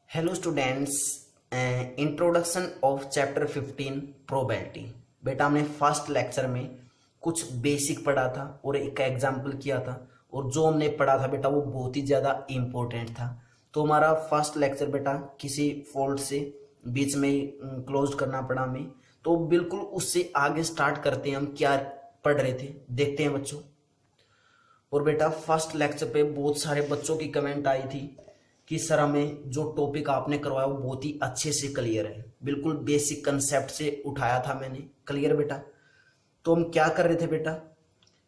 Hello students, introduction of chapter 15 probability. बेटा हमने first lecture में कुछ बेसिक पढ़ा था और एक एग्जाम्पल किया था, और जो हमने पढ़ा था बेटा वो बहुत ही ज़्यादा इम्पोर्टेंट था। तो हमारा फर्स्ट लेक्चर बेटा किसी फॉल्ट से बीच में ही क्लोज करना पड़ा हमें, तो बिल्कुल उससे आगे स्टार्ट करते हैं। हम क्या पढ़ रहे थे देखते हैं बच्चों। और बेटा फर्स्ट लेक्चर पे बहुत सारे बच्चों की कमेंट आई थी कि सर हमें जो टॉपिक आपने करवाया वो बहुत ही अच्छे से क्लियर है, बिल्कुल बेसिक कंसेप्ट से उठाया था मैंने। क्लियर बेटा। तो हम क्या कर रहे थे बेटा,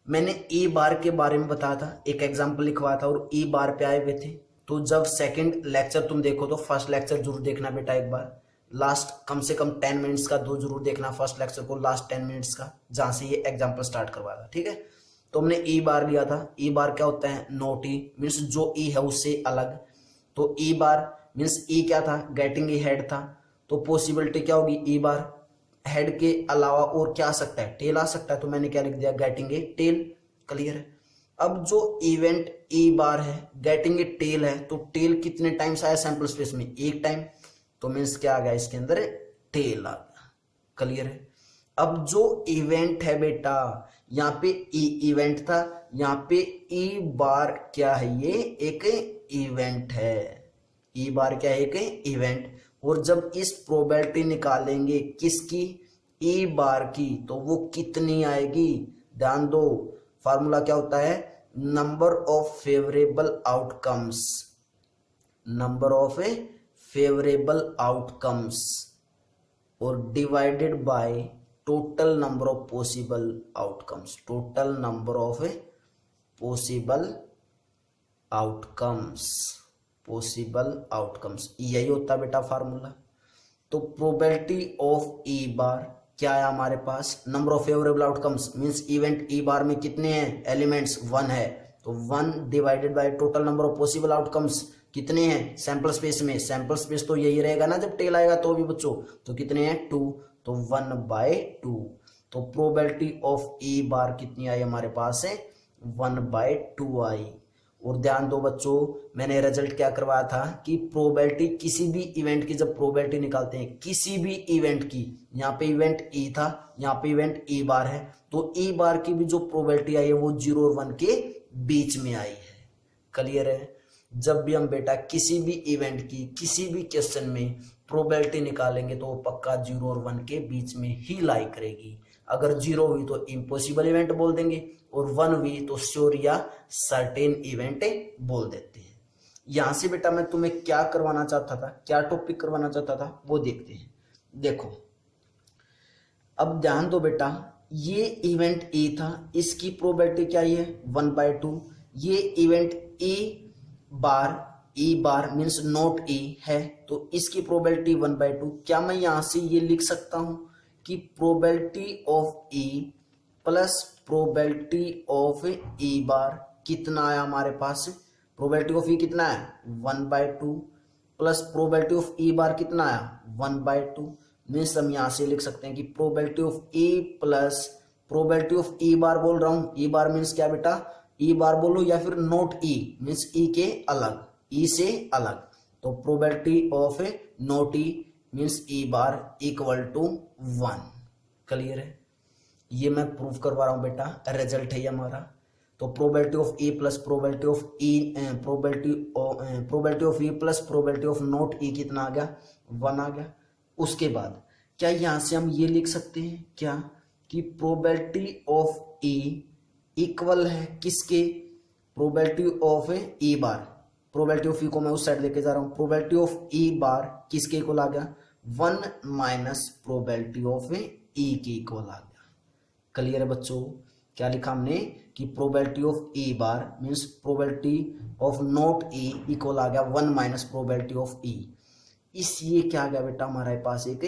मैंने ई बार के बारे में बताया था, एक एग्जांपल लिखवाया था और ई बार पे आए हुए थे। तो जब सेकंड लेक्चर तुम देखो तो फर्स्ट लेक्चर जरूर देखना बेटा एक बार, लास्ट कम से कम 10 मिनट्स का दो जरूर देखना फर्स्ट लेक्चर को, लास्ट 10 मिनट्स का जहां से ये एग्जाम्पल स्टार्ट करवाया था। ठीक है। तो हमने ई बार लिया था। ई बार क्या होता है, नॉट ई मीन्स जो ई है उससे अलग। तो ई बार मीन्स ई क्या था, गेटिंग ई हेड था। तो पॉसिबिलिटी क्या होगी, ई बार हेड के अलावा और क्या आ सकता है, टेल आ सकता है। तो मैंने क्या लिख दिया, गेटिंग ए टेल। क्लियर है। अब जो इवेंट ई बार है, गेटिंग ए टेल है, तो टेल कितने टाइम्स आया सैंपल स्पेस में, एक टाइम। तो मीन्स क्या आ गया इसके अंदर, टेल आ गया। क्लियर है। अब जो इवेंट है बेटा, यहाँ पे ई इवेंट था, यहाँ पे ई बार क्या है, ये एक इवेंट है। ई बार क्या है, एक इवेंट। और जब इस प्रोबेबिलिटी निकालेंगे किसकी, ई बार की, तो वो कितनी आएगी, ध्यान दो। फार्मूला क्या होता है, number of favourable outcomes, number of favourable outcomes और divided by total number of possible outcomes, total number of possible outcomes, possible outcomes, यही होता है बेटा फार्मूला। तो प्रोबेबिलिटी ऑफ ई बार क्या है हमारे पास, number of favourable outcomes means event E bar में कितने हैं एलिमेंट्स, 1 है। तो 1 divided by total number of possible outcomes कितने हैं सैंपल स्पेस में, सैंपल स्पेस तो यही रहेगा ना जब टेल आएगा तो भी बच्चों, तो कितने हैं 2, तो 1/2। तो प्रोबेबिलिटी ऑफ ई बार कितनी आई हमारे पास है, 1/2 आई। और ध्यान दो बच्चों, मैंने रिजल्ट क्या करवाया था कि प्रोबेबिलिटी किसी भी इवेंट की, जब प्रोबेबिलिटी निकालते हैं किसी भी इवेंट की, यहाँ पे इवेंट ई था, यहाँ पे इवेंट ई बार है, तो ई बार की भी जो प्रोबेबिलिटी आई है वो 0 और 1 के बीच में आई है। क्लियर है। जब भी हम बेटा किसी भी इवेंट की किसी भी क्वेश्चन में प्रोबेबिलिटी निकालेंगे तो वो पक्का 0 और 1 के बीच में ही लाई करेगी। अगर 0 हुई तो इम्पॉसिबल इवेंट बोल देंगे, और 1 हुई तो श्योर या सर्टेन इवेंट बोल देते हैं। यहां से बेटा मैं तुम्हें क्या करवाना चाहता था, क्या टॉपिक करवाना चाहता था वो देखते हैं। देखो अब ध्यान दो बेटा, ये इवेंट ए था, इसकी प्रोबेबिलिटी क्या है 1/2। ये event E bar means not E है, तो इसकी प्रोबेबिलिटी 1/2। क्या मैं यहां से ये लिख सकता हूं कि probability of E plus probability of E bar कितना आया हमारे पास, प्रोबेबिलिटी ऑफ ई कितना है 1/2 plus probability of E bar कितना आया 1/2। मीन्स हम यहां से लिख सकते हैं कि probability of E plus probability of E bar बोल रहा हूं, ई बार मीन्स क्या बेटा, ई बार बोलो या फिर नॉट ई मीन्स ई के अलग, ई से अलग। तो probability of not E means E bar equal to 1। Clear है। ये मैं प्रूफ करवा रहा हूं बेटा, रिजल्ट है ये हमारा। तो probability of E plus probability of E, probability of E plus probability of not E कितना आ गया 1 आ गया। उसके बाद क्या यहां से हम ये लिख सकते हैं क्या कि प्रोबेबिलिटी ऑफ ई इक्वल है किसके, probability of E bar, probability of E को मैं उस साइड लेके जा रहा हूं, प्रोबेबिलिटी ऑफ ई बार किसके इक्वल आ गया 1 माइनस प्रोबेबिलिटी ऑफ ई के इक्वल आ गया। क्लियर है बच्चों। क्या लिखा हमने कि probability of E bar means probability of not E equal आ गया 1 माइनस प्रोबेबिलिटी ऑफ ई। इस ये क्या आ गया बेटा हमारे पास एक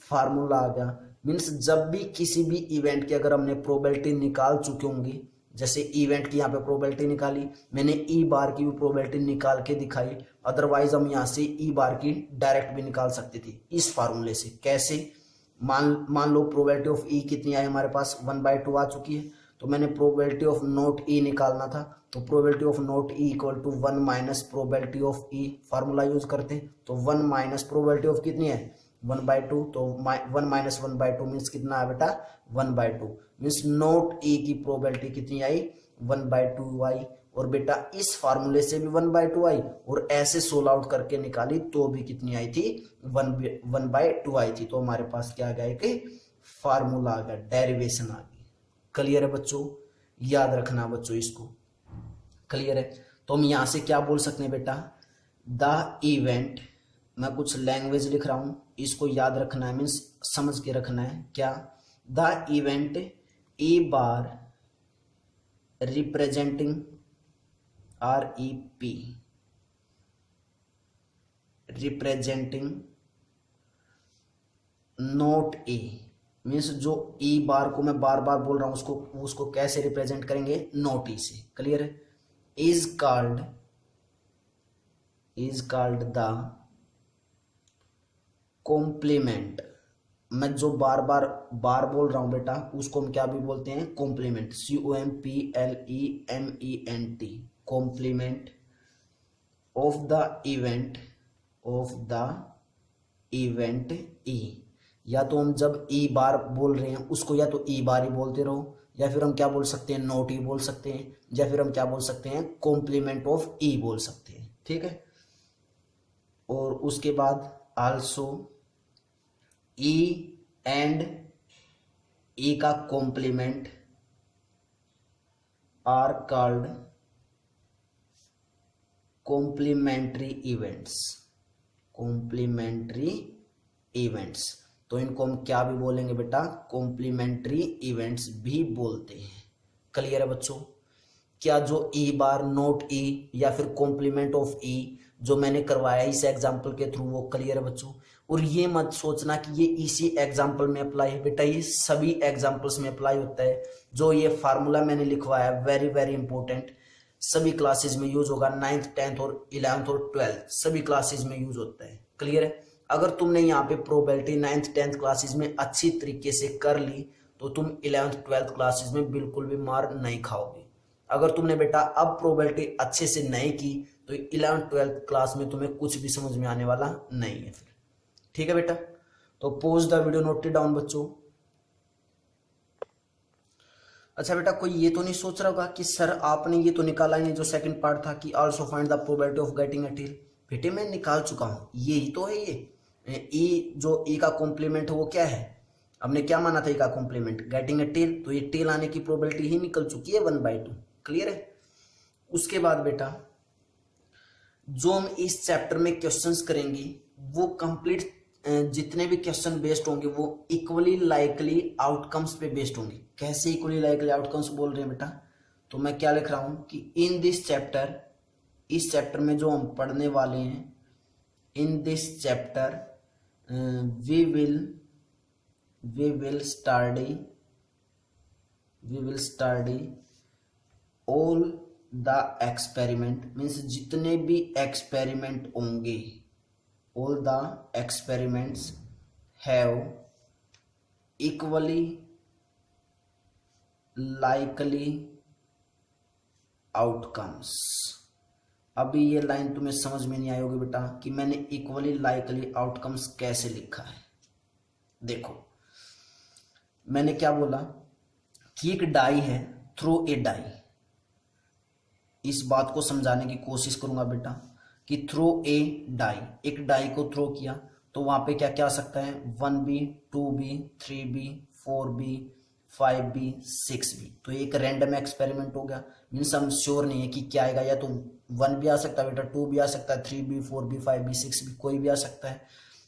फार्मूला आ गया। मीन्स जब भी किसी भी इवेंट की अगर हमने प्रोबेबिलिटी निकाल चुके होंगे, जैसे इवेंट की यहाँ पे प्रोबेबिलिटी निकाली, मैंने ई बार की भी प्रोबेबिलिटी निकाल के दिखाई, अदरवाइज हम यहाँ से ई बार की डायरेक्ट भी निकाल सकते थे इस फार्मूले से। कैसे, मान लो प्रोबेबिलिटी ऑफ ई कितनी आई हमारे पास 1/2 आ चुकी है, तो मैंने प्रोबेबिलिटी ऑफ नॉट ई निकालना था, तो probability of not E equal to 1 minus probability of E, formula use करते हैं। तो 1 माइनस प्रोबेबिलिटी ऑफ कितनी है 1/2, तो 1 माइनस 1/2 मीन्स कितना है बेटा 1/2, मीन्स नॉट ई की प्रोबेबिलिटी कितनी आई 1/2 आई। और बेटा इस फार्मूले से भी 1/2 आई और ऐसे सोल्व आउट करके निकाली तो भी कितनी आई थी 1/2 आई थी। तो हमारे पास क्या आ गया कि फार्मूला आ गया, डेरिवेशन आ गई। क्लियर है बच्चों, याद रखना बच्चों इसको, क्लियर है। तो हम यहां से क्या बोल सकते हैं बेटा, द इवेंट, मैं कुछ लैंग्वेज लिख रहा हूं, इसको याद रखना है, मीन्स समझ के रखना है। क्या, the event E bar representing REP representing note A, means जो ई बार को मैं बार बार बोल रहा हूं उसको कैसे रिप्रेजेंट करेंगे नोट ई से। क्लियर है। इज कॉल्ड द कॉम्प्लीमेंट, मैं जो बार बोल रहा हूं बेटा उसको हम क्या भी बोलते हैं complement, COMPLEMENT, complement of the event E. या तो हम जब ई बार बोल रहे हैं उसको या तो ई बार ही बोलते रहो, या फिर हम क्या बोल सकते हैं नोट ई बोल सकते हैं, या फिर हम क्या बोल सकते हैं कॉम्प्लीमेंट ऑफ ई बोल सकते हैं। ठीक है। और उसके बाद आल्सो ई एंड ई का complement are called complementary events. तो इनको हम क्या भी बोलेंगे बेटा कॉम्प्लीमेंट्री इवेंट्स भी बोलते हैं। क्लियर है बच्चों। क्या जो ई बार नोट ई या फिर कॉम्प्लीमेंट ऑफ ई जो मैंने करवाया इस एग्जाम्पल के थ्रू वो क्लियर है बच्चों। और ये मत सोचना कि ये इसी एग्जाम्पल में अप्लाई है बेटा, ये सभी एग्जाम्पल्स में अप्लाई होता है। जो ये फार्मूला मैंने लिखवाया वेरी वेरी इंपॉर्टेंट, सभी क्लासेज में यूज होगा, 9th 10th और 11th और 12th सभी क्लासेज में यूज होता है। क्लियर है। अगर तुमने यहाँ पे प्रोबेबिलिटी 9th 10th क्लासेज में अच्छी तरीके से कर ली तो तुम 11th 12th क्लासेज में बिल्कुल भी मार नहीं खाओगे। अगर तुमने बेटा अब प्रोबेबिलिटी अच्छे से नहीं की तो 11th 12th क्लास में तुम्हें कुछ भी समझ में आने वाला नहीं है फिर। ठीक है बेटा। तो pause the video, note it down बच्चों। अच्छा बेटा, कोई ये तो नहीं सोच रहा होगा कि सर आपने ये तो निकाला ही नहीं जो सेकंड पार्ट था कि also find the probability of getting a tail. बेटे मैं निकाल चुका हूं, यही तो है ये ई, जो ई का कॉम्प्लीमेंट है वो क्या है, हमने क्या माना था ई का कॉम्प्लीमेंट गेटिंग अ टेल, तो ये टेल आने की प्रोबेबिलिटी ही निकल चुकी है 1/2। क्लियर है। उसके बाद बेटा जो हम इस चैप्टर में क्वेश्चंस करेंगे वो कंप्लीट जितने भी क्वेश्चन बेस्ड होंगे वो इक्वली लाइकली आउटकम्स पे बेस्ड होंगे। कैसे इक्वली लाइकली आउटकम्स बोल रहे हैं बेटा, तो मैं क्या लिख रहा हूं कि इन दिस चैप्टर, इस चैप्टर में जो हम पढ़ने वाले हैं, in this chapter we will study all the experiment, means जितने भी एक्सपेरिमेंट होंगे, all the experiments have equally likely outcomes। अभी ये लाइन तुम्हें समझ में नहीं आई होगी बेटा कि मैंने इक्वली लाइकली आउटकम्स कैसे लिखा है। देखो मैंने क्या बोला कि एक डाई है, थ्रो ए डाई, इस बात को समझाने की कोशिश करूंगा बेटा कि थ्रो ए डाई, एक डाई को थ्रो किया तो वहां पे क्या क्या आ सकता है 1B 2B 3B 4B 5B 6B। तो एक रैंडम एक्सपेरिमेंट हो गया, मीन्स हम श्योर नहीं है कि क्या आएगा, या तो 1 भी आ सकता है बेटा, 2 भी आ सकता है, 3B 4B 5B 6B कोई भी आ सकता है।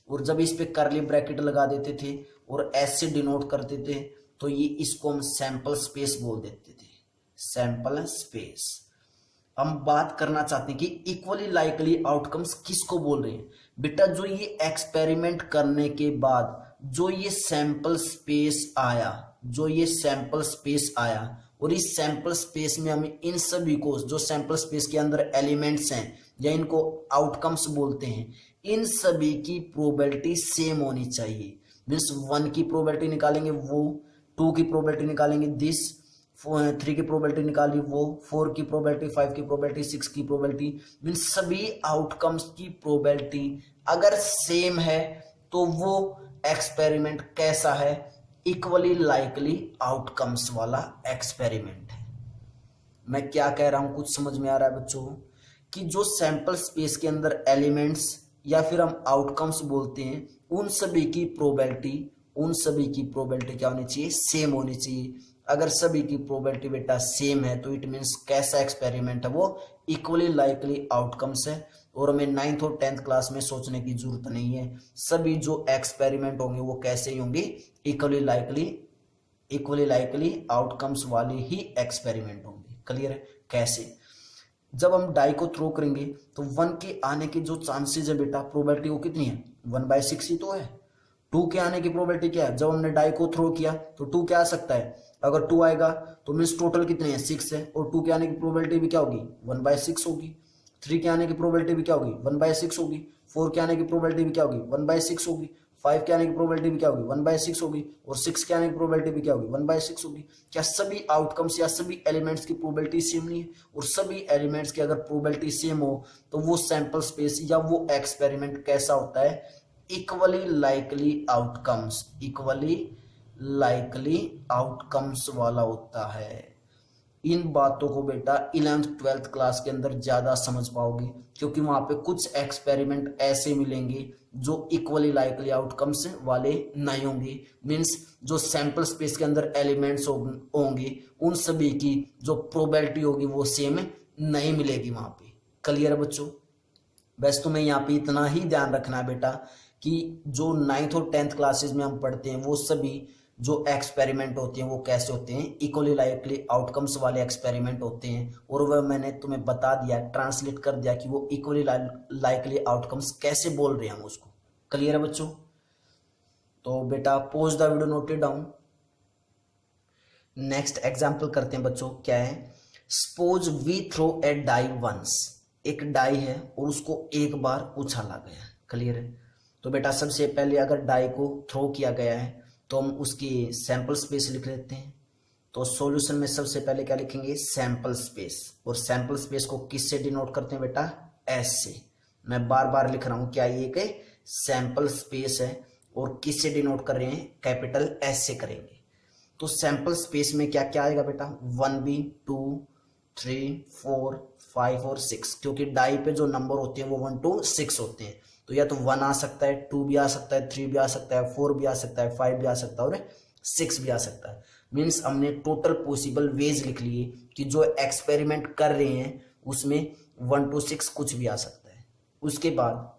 और जब इस पे करली ब्रैकेट लगा देते थे और ऐसे डिनोट करते थे तो ये इसको हम सैंपल स्पेस बोल देते थे, सैंपल स्पेस। हम बात करना चाहते हैं कि इक्वली लाइकली आउटकम्स किसको बोल रहे हैं बेटा, जो ये एक्सपेरिमेंट करने के बाद जो ये सैंपल स्पेस आया, और इस सैंपल स्पेस में हम इन सभी को, जो सैंपल स्पेस के अंदर एलिमेंट्स हैं या इनको आउटकम्स बोलते हैं, इन सभी की प्रोबेबिलिटी सेम होनी चाहिए। मीन्स 1 की प्रोबेबिलिटी निकालेंगे वो, 2 की प्रोबेबिलिटी निकालेंगे दिस, 3 की प्रोबेबिलिटी निकाली वो, 4 की प्रोबेबिलिटी, 5 की प्रोबेबिलिटी, 6 की प्रोबेबिलिटी, मीन सभी आउटकम्स की प्रोबेबिलिटी अगर सेम है तो वो एक्सपेरिमेंट कैसा है, इक्वली लाइकली आउटकम्स वाला एक्सपेरिमेंट है। मैं क्या कह रहा हूं, कुछ समझ में आ रहा है बच्चों? कि जो सैंपल स्पेस के अंदर एलिमेंट्स या फिर हम आउटकम्स बोलते हैं, उन सभी की प्रोबेबिलिटी क्या होनी चाहिए, सेम होनी चाहिए। अगर सभी की प्रोबेबिलिटी बेटा सेम है तो इट मीन्स कैसा एक्सपेरिमेंट है, वो इक्वली लाइकली आउटकम्स है। और हमें 9th और 10th क्लास में सोचने की जरूरत नहीं है, सभी जो एक्सपेरिमेंट होंगे वो कैसे ही होंगे, इक्वली लाइकली आउटकम्स वाले ही एक्सपेरिमेंट होंगे। क्लियर है? कैसे? जब हम डाई को थ्रो करेंगे तो 1 के आने के जो चांसेस है बेटा, प्रोबेबिलिटी वो कितनी है, 1/6 ही तो है। 2 के आने की प्रोबेबिलिटी क्या है, जब हमने डाई को थ्रो किया तो 2 क्या आ सकता है, अगर 2 आएगा तो मीन्स टोटल कितने हैं, 6 है, और 2 के आने की प्रोबेबिलिटी भी क्या होगी, 1/6 होगी। 3 के आने की प्रोबेबिलिटी भी क्या होगी, 1/6 होगी। 4 के आने की प्रोबेबिलिटी भी क्या होगी, 1/6 होगी। 5 के आने की प्रोबेबिलिटी भी क्या होगी, 1/6 होगी। और 6 के आने की प्रोबेबिलिटी भी क्या होगी, 1/6 होगी। क्या सभी आउटकम्स या सभी एलिमेंट्स की प्रोबेबिलिटी सेम नहीं है? और सभी एलिमेंट्स की अगर प्रोबेबिलिटी सेम हो तो वो सैंपल स्पेस या वो एक्सपेरिमेंट कैसा होता है, इक्वली लाइकली आउटकम्स वाला होता है। इन बातों को बेटा 11th 12th क्लास के अंदर ज्यादा समझ पाओगे, क्योंकि वहां पे कुछ एक्सपेरिमेंट ऐसे मिलेंगे जो इक्वली लाइकली आउटकम्स वाले नहीं होंगे। मींस जो सैंपल स्पेस के अंदर एलिमेंट्स होंगे उन सभी की जो प्रोबेबिलिटी होगी वो सेम नहीं मिलेगी वहां पे। क्लियर है बच्चों? बस तुम्हें यहाँ पे इतना ही ध्यान रखना है बेटा कि जो 9th और 10th क्लासेस में हम पढ़ते हैं वो सभी जो एक्सपेरिमेंट होते हैं वो कैसे होते हैं, इक्वली लाइकली आउटकम्स वाले एक्सपेरिमेंट होते हैं। और वह मैंने तुम्हें बता दिया, ट्रांसलेट कर दिया कि वो इक्वली लाइकली आउटकम्स कैसे बोल रहे हैं हम उसको। क्लियर है बच्चों? तो बेटा pause the video, note it down. Next example करते हैं बच्चों। क्या है, suppose we throw a die once. एक डाई है और उसको एक बार उछाला गया। क्लियर है? तो बेटा सबसे पहले अगर डाई को थ्रो किया गया है तो हम उसकी सैंपल स्पेस लिख लेते हैं। तो सॉल्यूशन में सबसे पहले क्या लिखेंगे, सैंपल स्पेस। और सैंपल स्पेस को किससे डिनोट करते हैं बेटा, एस से। मैं बार बार लिख रहा हूं, क्या ये एक सैंपल स्पेस है और किससे डिनोट कर रहे हैं, कैपिटल एस से करेंगे। तो सैंपल स्पेस में क्या क्या आएगा बेटा, 1b 2 3 4 5 और 6, क्योंकि डाई पे जो नंबर होते हैं वो 1 to 6 होते हैं। तो या तो 1 आ सकता है, 2 भी आ सकता है, 3 भी आ सकता है, 4 भी आ सकता है, 5 भी आ सकता है और 6 भी आ सकता है। मीन्स हमने टोटल पॉसिबल वेज लिख लिए कि जो एक्सपेरिमेंट कर रहे हैं उसमें 1 to 6 कुछ भी आ सकता है। उसके बाद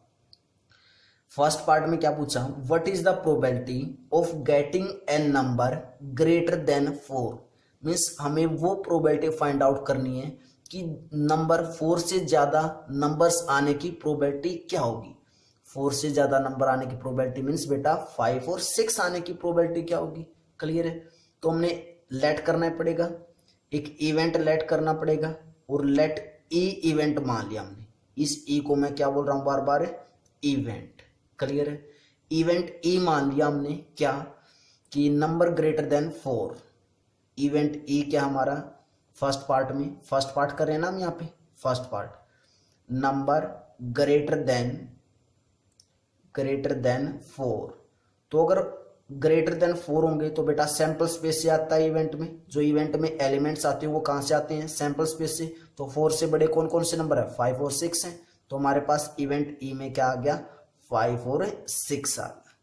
फर्स्ट पार्ट में क्या पूछा, what is the probability of getting a number greater than 4। Means हमें वो प्रोबेबिलिटी फाइंड आउट करनी है कि नंबर 4 से ज्यादा नंबर्स आने की प्रोबेबिलिटी क्या होगी। 4 से ज्यादा नंबर आने की प्रोबेबिलिटी मीन्स बेटा 5 और 6 आने की प्रोबेबिलिटी क्या होगी। क्लियर है? तो हमने लेट करना पड़ेगा, एक इवेंट लेट करना पड़ेगा और लेट ई इवेंट मान लिया हमने। इस ई को मैं क्या बोल रहा हूं बार बार, इवेंट। क्लियर है? इवेंट ई मान लिया हमने, क्या कि number greater than 4। Event E क्या हमारा, फर्स्ट पार्ट में, फर्स्ट पार्ट कर रहे हैं ना हम यहाँ पे, first part number greater than 4। तो अगर ग्रेटर देन 4 होंगे तो बेटा सैंपल स्पेस से आता है इवेंट में। जो इवेंट में एलिमेंट्स आते हैं वो कहां से आते हैं, सैंपल स्पेस से। तो 4 से बड़े कौन कौन से नंबर है, 5 और 6 हैं। तो हमारे पास इवेंट ई में क्या आ गया, 5 और 6 आ गया।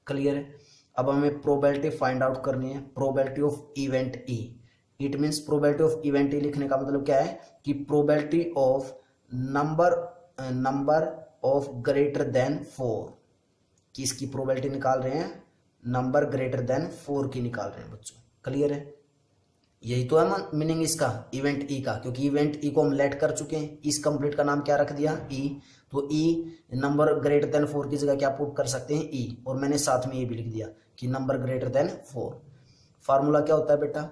क्लियर है? अब हमें प्रोबेबिलिटी फाइंड आउट करनी है, probability of event E. It means probability of event E लिखने का मतलब क्या है कि probability of number of greater than 4, किसकी प्रोबेबिलिटी निकाल रहे हैं, नंबर ग्रेटर देन 4 की निकाल रहे हैं बच्चों। क्लियर है? यही तो है मीनिंग इसका, इवेंट ई का, क्योंकि इवेंट ई को हम लेट कर चुके हैं। इस कंप्लीट का नाम क्या रख दिया, ई। तो ई नंबर ग्रेटर देन 4 की जगह क्या पुट कर सकते हैं, ई। और मैंने साथ में ये भी लिख दिया कि नंबर ग्रेटर देन 4। फार्मूला क्या होता है बेटा,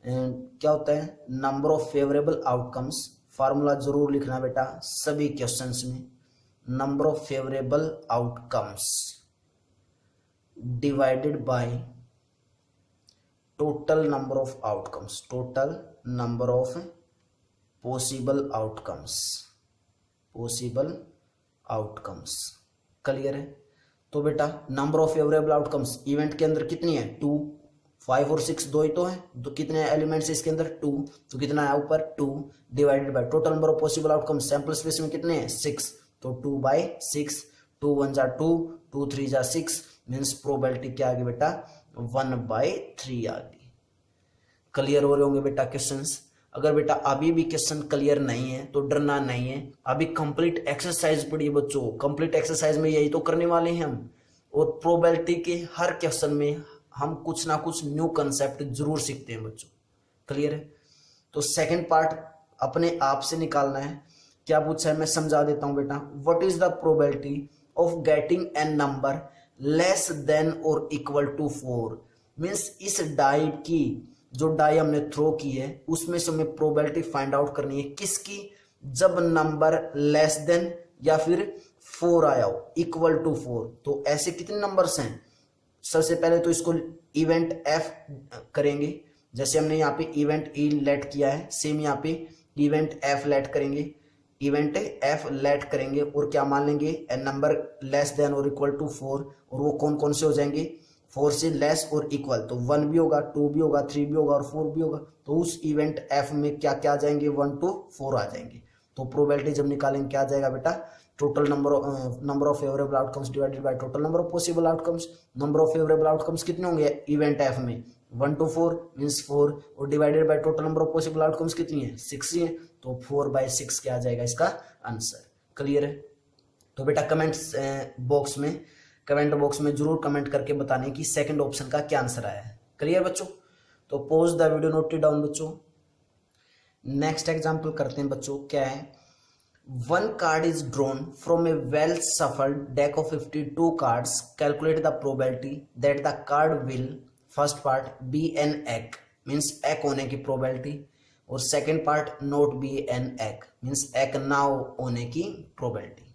क्या होता है, number of favourable outcomes. Formula जरूर लिखना बेटा सभी क्वेश्चंस में, number of favourable outcomes divided by total number of outcomes, total number of possible outcomes, possible outcomes. Clear है? तो बेटा number of favourable outcomes event के अंदर कितनी है? 2, 5 और 6 दो ही तो है, तो कितने एलिमेंट्स इसके अंदर? 2, तो कितना है ऊपर? 2 divided by total number of possible outcomes, sample space में कितने हैं? 6, तो 2/6, 2 1 जा 2, 2 3 जा 6, मीन्स प्रोबेबिलिटी क्या आ गई बेटा? 1/3 आ गई। क्लियर हो रहे होंगे बेटा क्वेश्चंस? अगर बेटा अभी भी क्वेश्चन क्लियर नहीं है तो डरना नहीं है, अभी कंप्लीट एक्सरसाइज पढ़िए बच्चों, कंप्लीट एक्सरसाइज में यही तो करने वाले हैं हम, और प्रोबेबिलिटी के हर क्वेश्चन में हम कुछ ना कुछ न्यू कंसेप्ट जरूर सीखते हैं बच्चों। क्लियर है? तो सेकंड पार्ट अपने आप से निकालना है। क्या पूछा है मैं समझा देता हूं बेटा। What is the probability of getting an number less than और इक्वल टू 4? मीन्स इस डाई की, जो डाई हमने थ्रो की है उसमें से हमें प्रोबेबिलिटी फाइंड आउट करनी है किसकी? जब नंबर लेस देन या फिर 4 आया हो, इक्वल टू 4। तो ऐसे कितने नंबर्स हैं? सबसे पहले तो इसको इवेंट एफ करेंगे, जैसे हमने यहाँ पे इवेंट ई लेट किया है, सेम यहाँ पे इवेंट एफ लेट करेंगे, इवेंट एफ लेट करेंगे और क्या मान लेंगे? एन नंबर लेस देन और इक्वल टू 4, और वो कौन कौन से हो जाएंगे? 4 से लेस और इक्वल, तो 1 भी होगा, 2 भी होगा, 3 भी होगा और 4 भी होगा। तो उस इवेंट एफ में क्या क्या आ जाएंगे? 1 to 4 आ जाएंगे। तो प्रोबेबिलिटी जब निकालेंगे क्या आ जाएगा बेटा? Total number of favourable outcomes divided by total number of possible outcomes. Number of favourable outcomes कितने होंगे इवेंट एफ में? 1 to 4 मीन्स 4, और divided by total number of possible outcomes कितनी है? 6 ही है, तो 4/6 क्या आ जाएगा इसका आंसर। क्लियर है? तो बेटा कमेंट बॉक्स में जरूर कमेंट करके बताने की सेकंड ऑप्शन का क्या आंसर आया है। क्लियर बच्चों? तो pause the video, note it down बच्चों। नेक्स्ट एग्जांपल करते हैं बच्चों। क्या है? 1 card is drawn from a well shuffled deck of 52 cards. Calculate the probability that the card will, first part, be an egg means egg होने की probability, और second part not be an egg means egg ना होने की probability।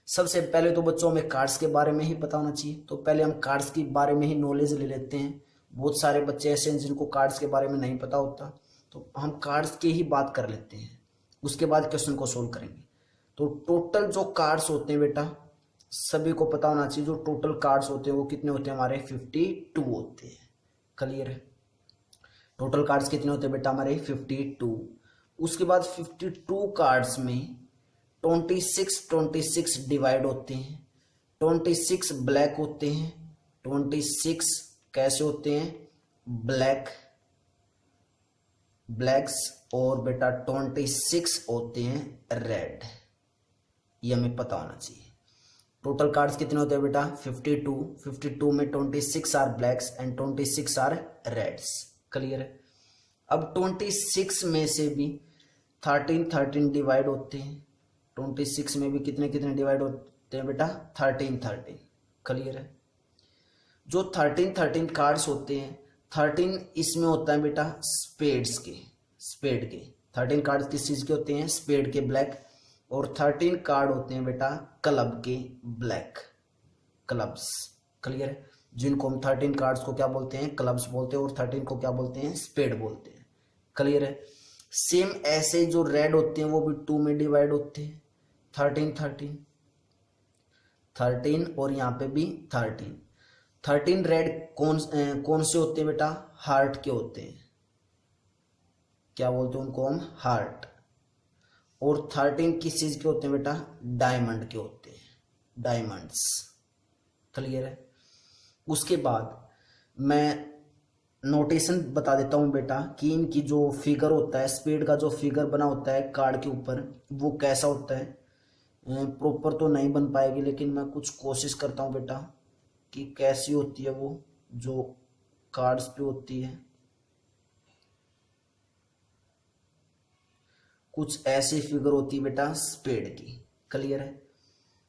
सबसे पहले तो बच्चों हमें कार्ड्स के बारे में ही पता होना चाहिए, तो पहले हम कार्ड्स के बारे में ही नॉलेज ले लेते हैं। बहुत सारे बच्चे ऐसे हैं जिनको कार्ड्स के बारे में नहीं पता होता, तो हम कार्ड्स की ही बात कर लेते हैं, उसके बाद क्वेश्चन को सोल्व करेंगे। तो टोटल जो कार्ड्स होते हैं बेटा, सभी को पता होना चाहिए, जो टोटल कार्ड्स होते हैं वो कितने होते हैं हमारे? 52 होते हैं। क्लियर है? टोटल कार्ड्स कितने होते हैं बेटा हमारे? 52। उसके बाद 52 कार्ड्स में 26 डिवाइड होते हैं, 26 ब्लैक होते हैं, 26 कैसे होते हैं? ब्लैक्स, और बेटा 26 होते हैं रेड। ये हमें पता होना चाहिए। टोटल कार्ड्स कितने होते हैं बेटा? 52 में 26 are blacks and 26 are reds. Clear है? अब 26 में से भी 13 डिवाइड होते हैं, 26 में भी कितने डिवाइड होते हैं बेटा? 13। क्लियर है? जो 13 कार्ड्स होते हैं, 13 इसमें होता है बेटा स्पेड के 13 कार्ड्स किस चीज के होते हैं? स्पेड के ब्लैक, और 13 कार्ड होते हैं बेटा क्लब के ब्लैक, क्लब्स। क्लियर है? जिनको हम 13 कार्ड्स को क्या बोलते हैं? क्लब्स बोलते हैं, और 13 को क्या बोलते हैं? स्पेड बोलते हैं। क्लियर है? सेम ऐसे जो रेड होते हैं वो भी 2 में डिवाइड होते हैं, 13 और यहाँ पे भी 13 रेड कौन से होते हैं बेटा? हार्ट के होते हैं। क्या बोलते हैं उनको हम? हार्ट। और 13 किस चीज के होते हैं बेटा? डायमंड के होते हैं, डायमंड्स। क्लियर है? उसके बाद मैं नोटेशन बता देता हूं बेटा कि इनकी जो फिगर होता है, स्पीड का जो फिगर बना होता है कार्ड के ऊपर, वो कैसा होता है। प्रॉपर तो नहीं बन पाएगी, लेकिन मैं कुछ कोशिश करता हूं बेटा कि कैसी होती है वो जो कार्ड्स पे होती है। कुछ ऐसी फिगर होती है बेटा स्पेड की। क्लियर है?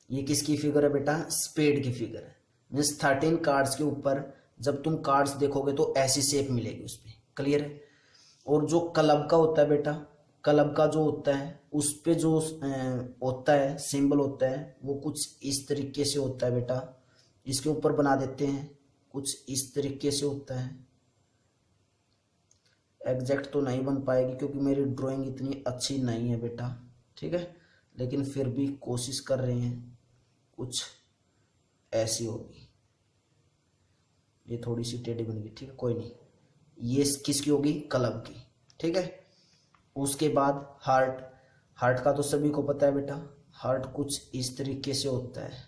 ये किसकी फिगर है बेटा? स्पेड की फिगर है। मीन्स 13 कार्ड्स के ऊपर जब तुम कार्ड्स देखोगे तो ऐसी शेप मिलेगी उसपे। क्लियर है? और जो क्लब का होता है बेटा, क्लब का जो होता है उस पे जो होता है सिंबल होता है, वो कुछ इस तरीके से होता है बेटा। इसके ऊपर बना देते हैं, कुछ इस तरीके से होता है। एग्जैक्ट तो नहीं बन पाएगी क्योंकि मेरी ड्राइंग इतनी अच्छी नहीं है बेटा, ठीक है, लेकिन फिर भी कोशिश कर रहे हैं, कुछ ऐसी होगी। ये थोड़ी सी टेढ़ी बन गई, ठीक है, कोई नहीं। ये किसकी होगी? क्लब की, ठीक है। उसके बाद हार्ट, हार्ट का तो सभी को पता है बेटा, हार्ट कुछ इस तरीके से होता है,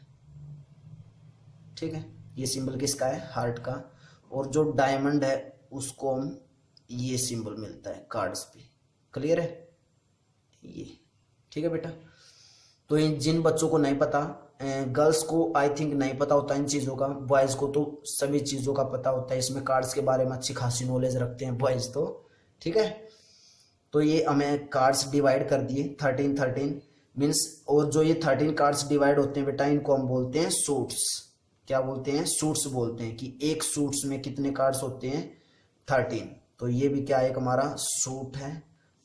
ठीक है। ये सिंबल किसका है? हार्ट का। और जो डायमंड है उसको हम ये सिंबल मिलता है कार्ड्स पे, क्लियर है ये, ठीक है बेटा। तो इन जिन बच्चों को नहीं पता, गर्ल्स को आई थिंक नहीं पता होता इन चीज़ों का, बॉयज़ को तो सभी चीज़ों का पता होता है, इसमें कार्ड्स के बारे में अच्छी खासी नॉलेज रखते हैं बॉयज़ तो, ठीक है। तो ये हमें कार्ड्स डिवाइड कर दिए 13 मीन्स, और जो ये 13 कार्ड्स डिवाइड होते हैं बेटा, इनको हम बोलते हैं सूट्स। क्या बोलते हैं? सूट्स बोलते हैं कि एक सूट्स में कितने कार्ड्स होते हैं? 13। तो ये भी क्या एक हमारा सूट है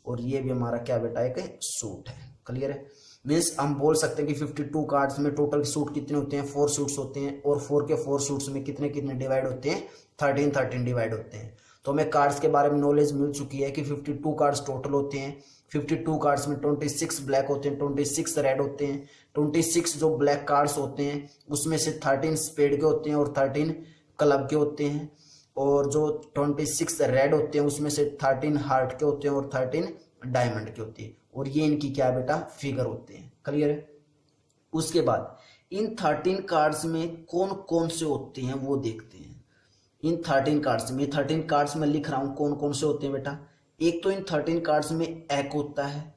और ये भी हमारा क्या बेटा एक सूट है, क्लियर है। मीन्स हम बोल सकते हैं कि 52 कार्ड्स में टोटल सूट कितने होते हैं? 4 सूट्स होते हैं, और 4 के 4 सूट्स में कितने कितने डिवाइड होते हैं? 13 डिवाइड होते हैं। तो हमें कार्ड्स के बारे में नॉलेज मिल चुकी है कि 52 कार्ड्स टोटल होते हैं। 52 कार्ड्स में 26 ब्लैक होते हैं, 26 रेड होते हैं। 26 जो ब्लैक कार्ड्स होते हैं उसमें से 13 स्पेड के होते हैं और 13 क्लब के होते हैं, और जो 26 रेड होते हैं उसमें से 13 हार्ट के होते हैं और 13 डायमंड के होते हैं, और ये इनकी क्या बेटा? फिगर होते हैं, क्लियर है। उसके बाद इन 13 कार्ड्स में कौन कौन से होते हैं वो देखते हैं। इन 13 कार्ड्स में, 13 कार्ड्स में लिख रहा हूं कौन कौन से होते हैं बेटा। एक तो इन 13 कार्ड्स में एक होता है,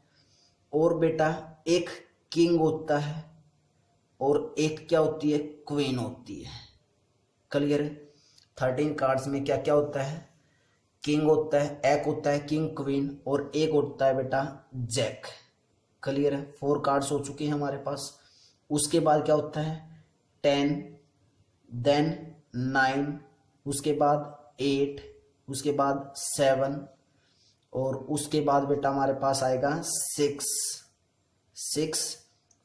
और बेटा एक किंग होता है, और एक क्या होती है? क्वीन होती है, क्लियर है। 13 कार्ड्स में क्या क्या होता है? किंग होता है, एक होता है किंग क्वीन, और एक होता है बेटा जैक, क्लियर है। 4 कार्ड्स हो चुके हैं हमारे पास। उसके बाद क्या होता है? 10, देन 9, उसके बाद 8, उसके बाद 7, और उसके बाद बेटा हमारे पास आएगा 6,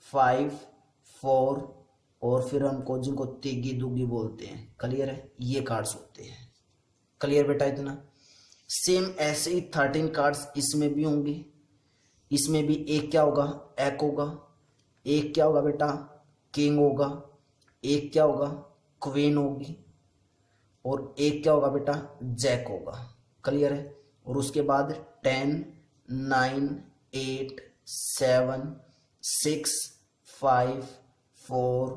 5, 4, और फिर हमको जिनको तिगी दुगी बोलते हैं, क्लियर है। ये कार्ड्स होते हैं, क्लियर बेटा इतना। सेम ऐसे ही 13 कार्ड्स इसमें भी होंगे। इसमें भी एक क्या होगा? एक होगा। एक क्या होगा बेटा? किंग होगा। एक क्या होगा? क्वीन होगी। और एक क्या होगा बेटा? जैक होगा, क्लियर है। और उसके बाद 10, 9, 8, 7, 6, 5, 4,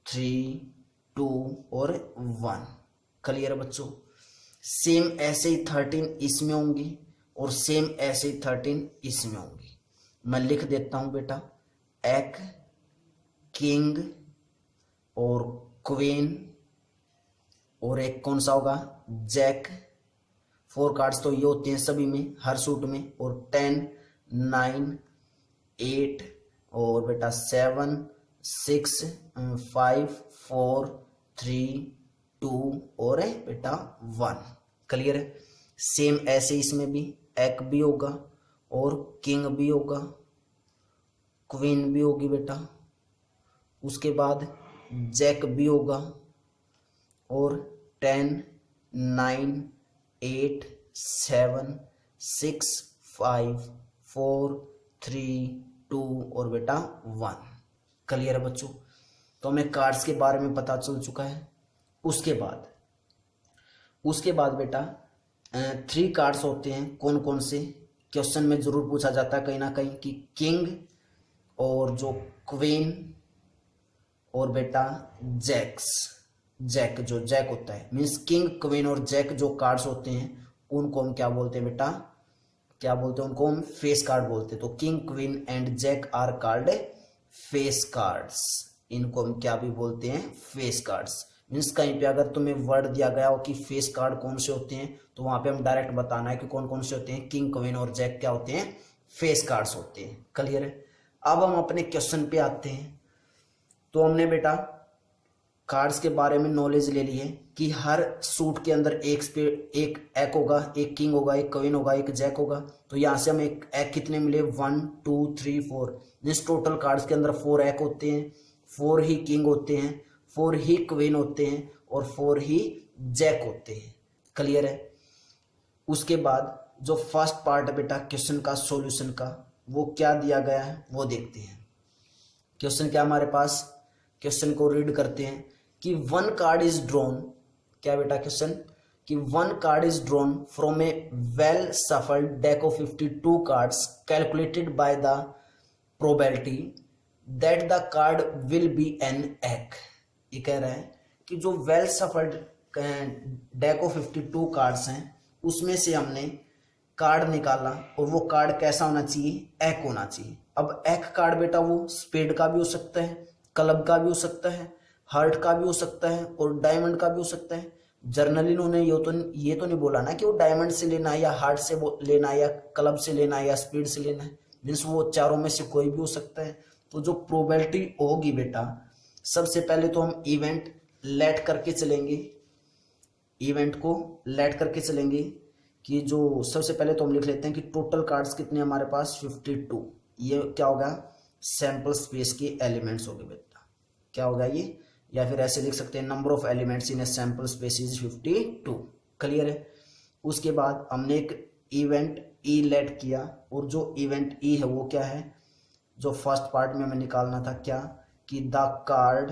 3, 2 और 1, क्लियर है बच्चों। सेम ऐसे ही 13 इसमें होंगी, और सेम ऐसे ही 13 इसमें होंगी। मैं लिख देता हूं बेटा, एक, किंग और क्वीन, और एक कौन सा होगा? जैक। 4 कार्ड्स तो ये होते हैं सभी में, हर सूट में। और 10, 9, 8 और बेटा 7, 6, 5, 4, 3, 2 और बेटा 1, क्लियर है। सेम ऐसे इसमें भी एक भी होगा, और किंग भी होगा, क्वीन भी होगी बेटा। उसके बाद जैक भी होगा, और 10, 9, 8, 7, 6, 5, 4, 3, 2 और बेटा 1, क्लियर है बच्चों। तो हमें कार्ड्स के बारे में पता चल चुका है। उसके बाद बेटा 3 कार्ड्स होते हैं, कौन कौन से? क्वेश्चन में जरूर पूछा जाता है कहीं ना कहीं कि किंग और जो क्वीन और बेटा जैक जो जैक होता है, मीन्स किंग क्वीन और जैक जो कार्ड्स होते हैं उनको हम क्या बोलते हैं बेटा? क्या बोलते हैं? उनको हम फेस कार्ड बोलते हैं। तो king queen and jack are card face cards. इनको हम क्या भी बोलते हैं? Face cards. मीन्स कहीं पे अगर तुम्हें वर्ड दिया गया हो कि फेस कार्ड कौन से होते हैं, तो वहां पे हम डायरेक्ट बताना है कि कौन कौन से होते हैं। किंग क्वीन और जैक क्या होते हैं? फेस कार्ड्स होते हैं, क्लियर है। अब हम अपने क्वेश्चन पे आते हैं। तो हमने बेटा कार्ड्स के बारे में नॉलेज ले ली है कि हर सूट के अंदर एक होगा, एक किंग होगा, एक क्वीन होगा, एक जैक होगा। तो यहाँ से हमें एक कितने मिले? 1, 2, 3, 4। जिस टोटल कार्ड्स के अंदर 4 एक होते हैं, 4 ही किंग होते हैं, 4 ही क्वीन होते हैं, और 4 ही जैक होते हैं, क्लियर है। उसके बाद जो फर्स्ट पार्ट है बेटा क्वेश्चन का सॉल्यूशन का, वो क्या दिया गया है वो देखते हैं। क्वेश्चन क्या हमारे पास, क्वेश्चन को रीड करते हैं कि वन कार्ड इज ड्रॉन, क्या बेटा क्वेश्चन, कि one card is drawn from A well shuffled deck of 52 cards calculated by the probability that the card will be an egg. ये कह रहा है कि जो well shuffled deck of 52 cards हैं उसमें से हमने कार्ड निकाला और वो कार्ड कैसा होना चाहिए, एक होना चाहिए। अब एक कार्ड बेटा वो स्पेड का भी हो सकता है, क्लब का भी हो सकता है, हार्ट का भी हो सकता है और डायमंड का भी हो सकता है। जर्नली उन्होंने ये तो नहीं बोला ना कि वो डायमंड से लेना है या हार्ट से लेना है या क्लब से लेना है या स्पीड से लेना है, मीन्स वो चारों में से कोई भी हो सकता है। तो जो प्रोबेबिलिटी होगी बेटा, सबसे पहले तो हम इवेंट लेट करके चलेंगे, इवेंट को लेट करके चलेंगे कि जो सबसे पहले तो हम लिख लेते हैं कि टोटल कार्ड्स कितने हमारे पास 52। ये क्या होगा, सैंपल स्पेस के एलिमेंट्स हो गए बेटा, क्या होगा ये, या फिर ऐसे लिख सकते हैं number of elements in a sample space is 52। Clear है। उसके बाद हमने एक इवेंट ई लेट किया और जो इवेंट ई है वो क्या है, जो फर्स्ट पार्ट में हमें निकालना था क्या, कि द कार्ड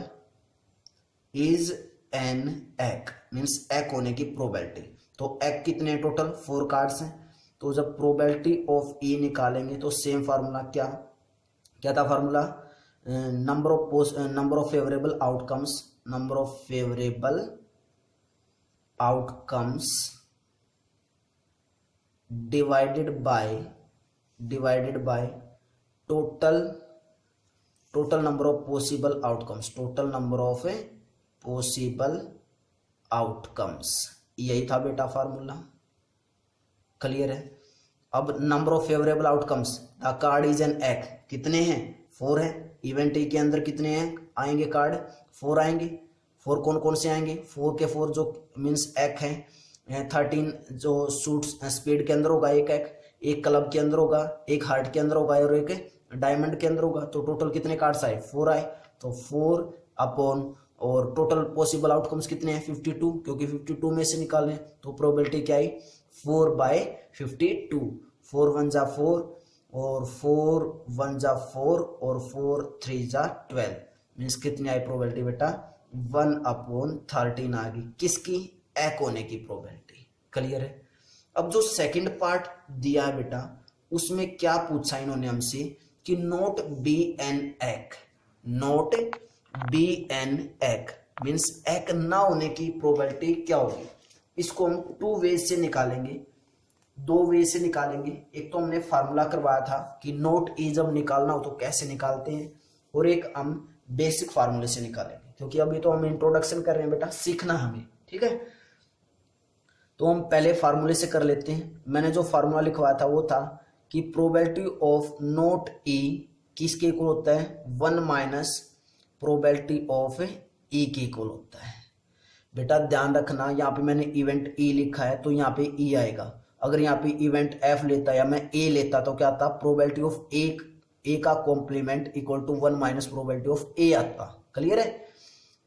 इज एन एक, मीन्स एक होने की प्रोबेबिलिटी। तो एक कितने टोटल 4 कार्ड्स हैं, तो जब प्रोबेबिलिटी ऑफ ई निकालेंगे तो सेम फार्मूला क्या था formula, number of favourable outcomes, number of favourable outcomes divided by total number of possible outcomes, total number of possible outcomes. यही था बेटा फार्मूला। क्लियर है। अब number of favourable outcomes, the card is an एक, कितने हैं 4 है। Event E के अंदर कितने हैं आएंगे कार्ड, 4 आएंगे। 4 कौन कौन से आएंगे, 4 के 4 जो मीन्स एक है, 13 जो सूट्स स्पीड के अंदर होगा एक क्लब के अंदर होगा, एक हार्ट के अंदर होगा और एक डायमंड के अंदर होगा। तो टोटल कितने कार्ड्स आए, 4 आए। तो 4 अपॉन और टोटल पॉसिबल आउटकम्स कितने हैं 52, क्योंकि 52 में से निकालने, तो प्रोबेबिलिटी क्या आई 4/52। 4 1 जा 4 और 4 1 जा 4 और 4 3 जा 12, मीन्स कितनी आई प्रोबेबिलिटी बेटा 1/13 आ गई, किसकी, एक होने की प्रोबेबिलिटी। क्लियर है। अब जो सेकंड पार्ट दिया है बेटा, उसमें क्या पूछा इन्होंने हमसे कि नोट बी एन एक, नोट बी एन एक मीन्स एक ना होने की प्रोबेबिलिटी क्या होगी। इसको हम 2 वेज से निकालेंगे, 2 वे से निकालेंगे। एक तो हमने फार्मूला करवाया था कि नोट ई जब निकालना हो तो कैसे निकालते हैं, और एक हम बेसिक फार्मूले से निकालेंगे, क्योंकि अभी तो हम इंट्रोडक्शन कर रहे हैं बेटा, सीखना हमें, ठीक है। तो हम पहले फार्मूले से कर लेते हैं। मैंने जो फार्मूला लिखवाया था वो था कि प्रोबेबिलिटी ऑफ नोट ई किसके इक्वल होता है, 1 माइनस प्रोबेबिलिटी ऑफ ई के इक्वल होता है। बेटा ध्यान रखना, यहाँ पे मैंने इवेंट ई लिखा है तो यहाँ पे ई आएगा। अगर यहाँ पे इवेंट एफ लेता या मैं ए लेता तो क्या आता, प्रोबेबिलिटी ऑफ ए का complement equal to 1 minus probability of A आता। क्लियर है।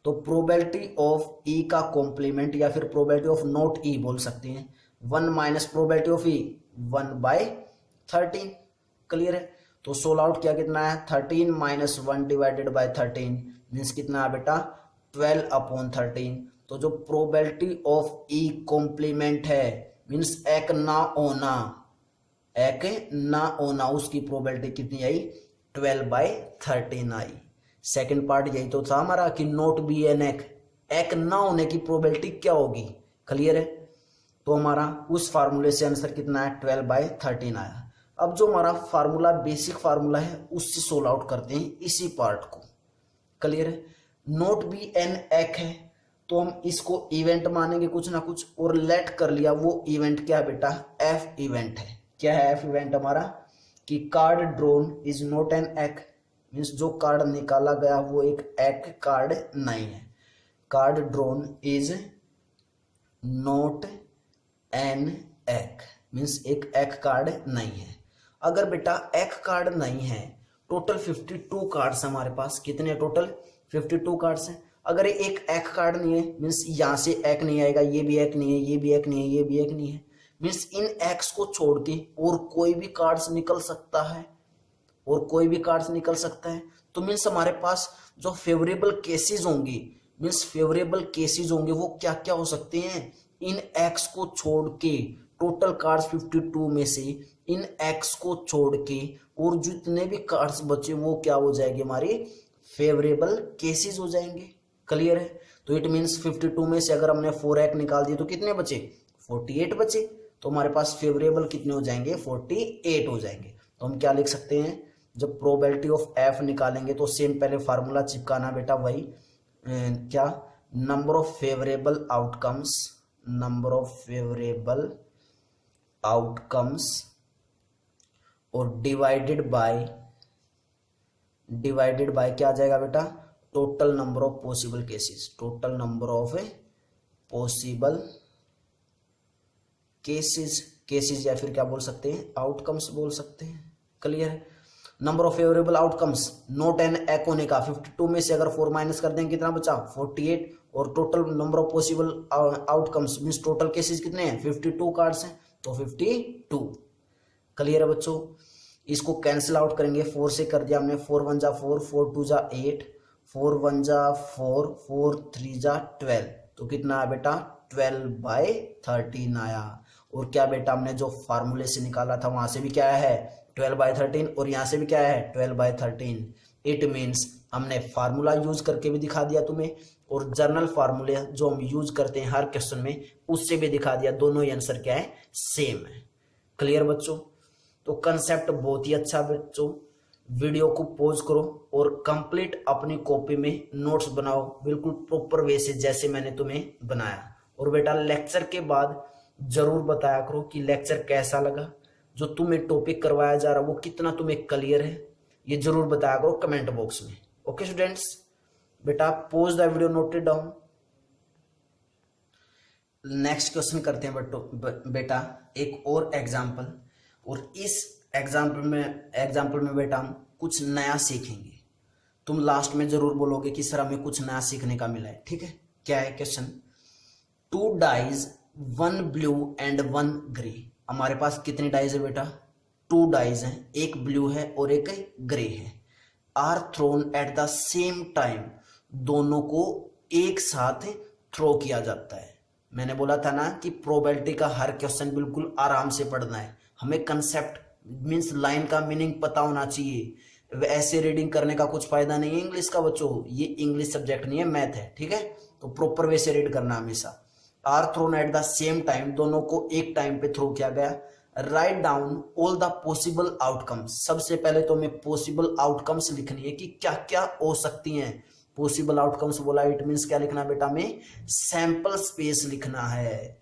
तो प्रोबेबिलिटी ऑफ ई का कॉम्प्लीमेंट या फिर प्रोबेबिलिटी ऑफ नॉट ई बोल सकते हैं, 1 minus probability of E 1/13। Clear है। तो सोल्व आउट किया कितना है, 13 माइनस 1 डिवाइडेड बाय 13 मीन्स कितना है बेटा 12/13। तो जो प्रोबेबिलिटी ऑफ ई कॉम्प्लीमेंट है मीन्स एक ना होना, उसकी प्रोबेबिलिटी कितनी आई 12/13 आई। सेकंड पार्ट यही तो था हमारा कि नोट बी एन एक ना होने की प्रोबेबिलिटी क्या होगी। क्लियर है। तो हमारा उस फार्मूले से आंसर कितना है 12/13 आया। अब जो हमारा फार्मूला बेसिक फार्मूला है उससे सोल्व आउट करते हैं इसी पार्ट को। क्लियर है। नोट बी एन एक है तो हम इसको इवेंट मानेंगे कुछ ना कुछ, और लेट कर लिया वो इवेंट क्या है बेटा एफ इवेंट है। क्या है एफ इवेंट हमारा, कि card drawn is not an एक, मीन्स जो कार्ड निकाला गया वो एक कार्ड नहीं है। Card drawn is not an एक मीन्स एक कार्ड नहीं है। अगर बेटा एक कार्ड नहीं है, टोटल 52 कार्ड्स हमारे पास, कितने टोटल 52 कार्ड्स हैं। अगर एक कार्ड नहीं है मीन्स यहाँ से एक नहीं आएगा, ये भी एक नहीं है, ये भी एक नहीं है, ये भी एक नहीं है, मीन्स इन एक्स को छोड़ के और कोई भी कार्ड्स निकल सकता है, और कोई भी कार्ड्स निकल सकता है। तो मीन्स हमारे पास जो फेवरेबल केसेस होंगे, मीन्स फेवरेबल केसेस होंगे वो क्या क्या हो सकते हैं, इन एक्स को छोड़ के टोटल कार्ड्स 52 में से इन एक्स को छोड़ के और जितने भी कार्ड्स बचे वो क्या हो जाएंगे, हमारे फेवरेबल केसेस हो जाएंगे। क्लियर है? तो इट मीन्स 52 में से अगर हमने 4x निकाल दिए तो कितने बचे, 48 बचे। तो हमारे पास फेवरेबल कितने हो जाएंगे, 48 हो जाएंगे। तो हम क्या लिख सकते हैं, जब प्रोबेबिलिटी ऑफ एफ निकालेंगे तो सेम पहले फार्मूला चिपकाना बेटा, वही क्या, number of favourable outcomes, number of favourable outcomes और डिवाइडेड बाय क्या आ जाएगा बेटा, total number of possible cases, total number of possible cases या फिर क्या बोल सकते हैं, आउटकम्स बोल सकते हैं। क्लियर है? Number of favourable outcomes not an एक होने का 52 में से अगर 4 माइनस कर देंगे कितना बचा, 48, और total number of possible outcomes means total cases कितने हैं, 52 कार्ड्स हैं, तो 52। क्लियर है बच्चों? इसको कैंसिल आउट करेंगे, 4 से कर दिया हमने, 4 1 जा 4, 4 2 जा 8, 4 1 जा 4, 4 3 जा 12, तो कितना आया बेटा, 12/13 आया। और क्या बेटा, हमने जो फार्मूले से निकाला था वहां से भी क्या है, 12/13, और यहाँ से भी क्या है, 12/13। इट मीन्स हमने फार्मूला यूज करके भी दिखा दिया तुम्हें, और जर्नल फार्मूले जो हम यूज करते हैं हर क्वेश्चन में उससे भी दिखा दिया, दोनों ही आंसर क्या है, सेम है। क्लियर बच्चों? तो कंसेप्ट बहुत ही अच्छा बच्चों। वीडियो को पॉज करो और कंप्लीट अपनी कॉपी में नोट्स बनाओ बिल्कुल प्रॉपर वे से जैसे मैंने तुम्हें बनाया। और बेटा लेक्चर के बाद जरूर बताया करो कि लेक्चर कैसा लगा, जो तुम्हें टॉपिक करवाया जा रहा है वो कितना तुम्हें क्लियर है, ये जरूर बताया करो कमेंट बॉक्स में। ओके स्टूडेंट्स, बेटा pause the video, note it down. Next question करते हैं बेटा एक और एग्जाम्पल, और इस एग्जाम्पल में बेटा हम कुछ नया सीखेंगे। तुम लास्ट में जरूर बोलोगे कि सर हमें कुछ नया सीखने का मिला है। ठीक है, क्या है question, 2 dice 1 blue and 1 grey. हमारे पास कितनी डाइज है बेटा, 2 डाइज हैं, एक ब्लू है और एक ग्रे है। Are thrown at the same time, दोनों को एक साथ थ्रो किया जाता है। मैंने बोला था ना कि प्रोबेबिलिटी का हर क्वेश्चन बिल्कुल आराम से पढ़ना है, हमें कंसेप्ट मींस लाइन का मीनिंग पता होना चाहिए। ऐसे रीडिंग करने का कुछ फायदा नहीं है इंग्लिश का बच्चों, ये इंग्लिश सब्जेक्ट नहीं है, मैथ है। ठीक है, तो प्रॉपर वे से रीड करना हमेशा। Are thrown at the same time, दोनों को एक टाइम पे थ्रो किया गया। Write down all the possible outcomes, सबसे पहले तो हमें पॉसिबल आउटकम्स लिखनी है कि क्या क्या हो सकती हैं। पॉसिबल आउटकम्स बोला, इट मीन्स क्या लिखना बेटा, हमें सैंपल स्पेस लिखना है।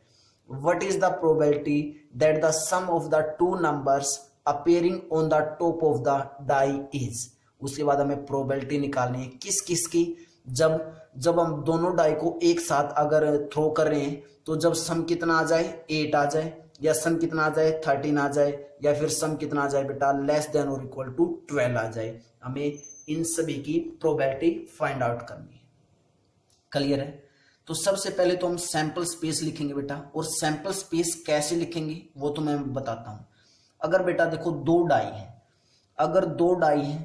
What is the probability that the sum of the two numbers appearing on the top of the die is? उसके बाद हमें प्रोबेबिलिटी निकालनी है किस किस की, जब हम दोनों डाई को एक साथ अगर थ्रो कर रहे हैं तो जब सम कितना आ जाए, 8 आ जाए, या सम कितना आ जाए, 13 आ जाए, या फिर सम कितना आ जाए बेटा, लेस देन और इक्वल टू 12 आ जाए। हमें इन सभी की प्रोबेबिलिटी फाइंड आउट करनी है। क्लियर है? तो सबसे पहले तो हम सैंपल स्पेस लिखेंगे बेटा, और सैंपल स्पेस कैसे लिखेंगे वो तो मैं बताता हूं। अगर बेटा देखो 2 डाई है, अगर 2 डाई है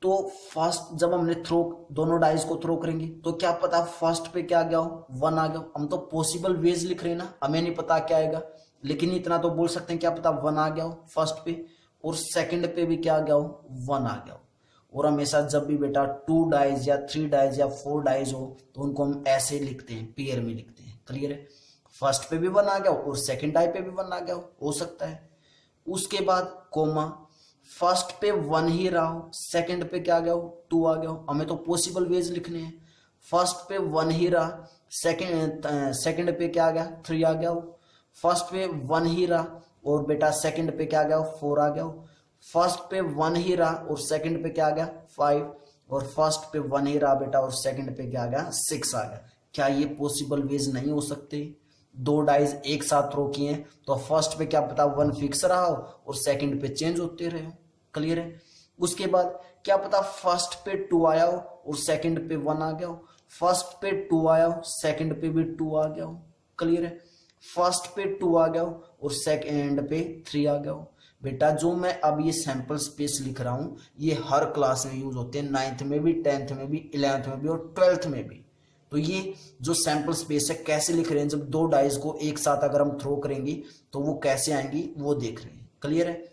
तो फर्स्ट जब हमने दोनों डाइज को थ्रो करेंगे तो क्या पता फर्स्ट पे क्या आ गया हो, 1 आ गया हो। हम तो पॉसिबल वेज लिख रहे हैं ना, हमें नहीं पता क्या आएगा, लेकिन इतना तो बोल सकते हैं क्या पता 1 आ गया हो फर्स्ट पे, और सेकंड पे भी क्या आ गया हो, 1 आ गया हो। और हमेशा जब भी बेटा 2 डाइज या 3 डाइज या 4 डाइज हो तो उनको हम ऐसे लिखते हैं, पेयर में लिखते हैं। क्लियर है? फर्स्ट पे भी 1 आ गया हो और सेकंड डाई पे भी 1 आ गया हो सकता है। उसके बाद कोमा, फर्स्ट पे 1 ही रहा हो, सेकंड पे क्या आ गया हो, 2 आ गया हो। हमें तो पॉसिबल वेज लिखने हैं। फर्स्ट पे 1 ही रहा, सेकंड पे क्या आ गया, 3 आ गया हो। फर्स्ट पे 1 ही रहा और बेटा सेकंड पे क्या आ गया हो, 4 आ गया हो। फर्स्ट पे 1 ही रहा और सेकंड पे क्या आ गया, 5, और फर्स्ट पे 1 ही रहा बेटा और सेकंड पे क्या आ गया, 6 आ गया। क्या ये पॉसिबल वेज नहीं हो सकते? 2 डाइज एक साथ थ्रो किए तो फर्स्ट पे क्या पता 1 फिक्स रहा हो और सेकंड पे चेंज होते रहे हो। क्लियर है? उसके बाद क्या पता फर्स्ट पे 2 आया हो और सेकंड पे 1 आ गया हो, फर्स्ट पे 2 आया हो सेकंड पे भी 2 आ गया हो। क्लियर है? फर्स्ट पे 2 आ गया हो और सेकंड पे 3 आ गया हो। बेटा जो मैं अब ये सैंपल स्पेस लिख रहा हूं ये हर क्लास में यूज होते हैं, 9th में भी, 10th में भी, 11th में भी और 12th में भी। तो ये जो सैंपल स्पेस है कैसे लिख रहे हैं, जब दो डाइस को एक साथ अगर हम थ्रो करेंगे तो वो कैसे आएंगी वो देख रहे हैं। क्लियर है?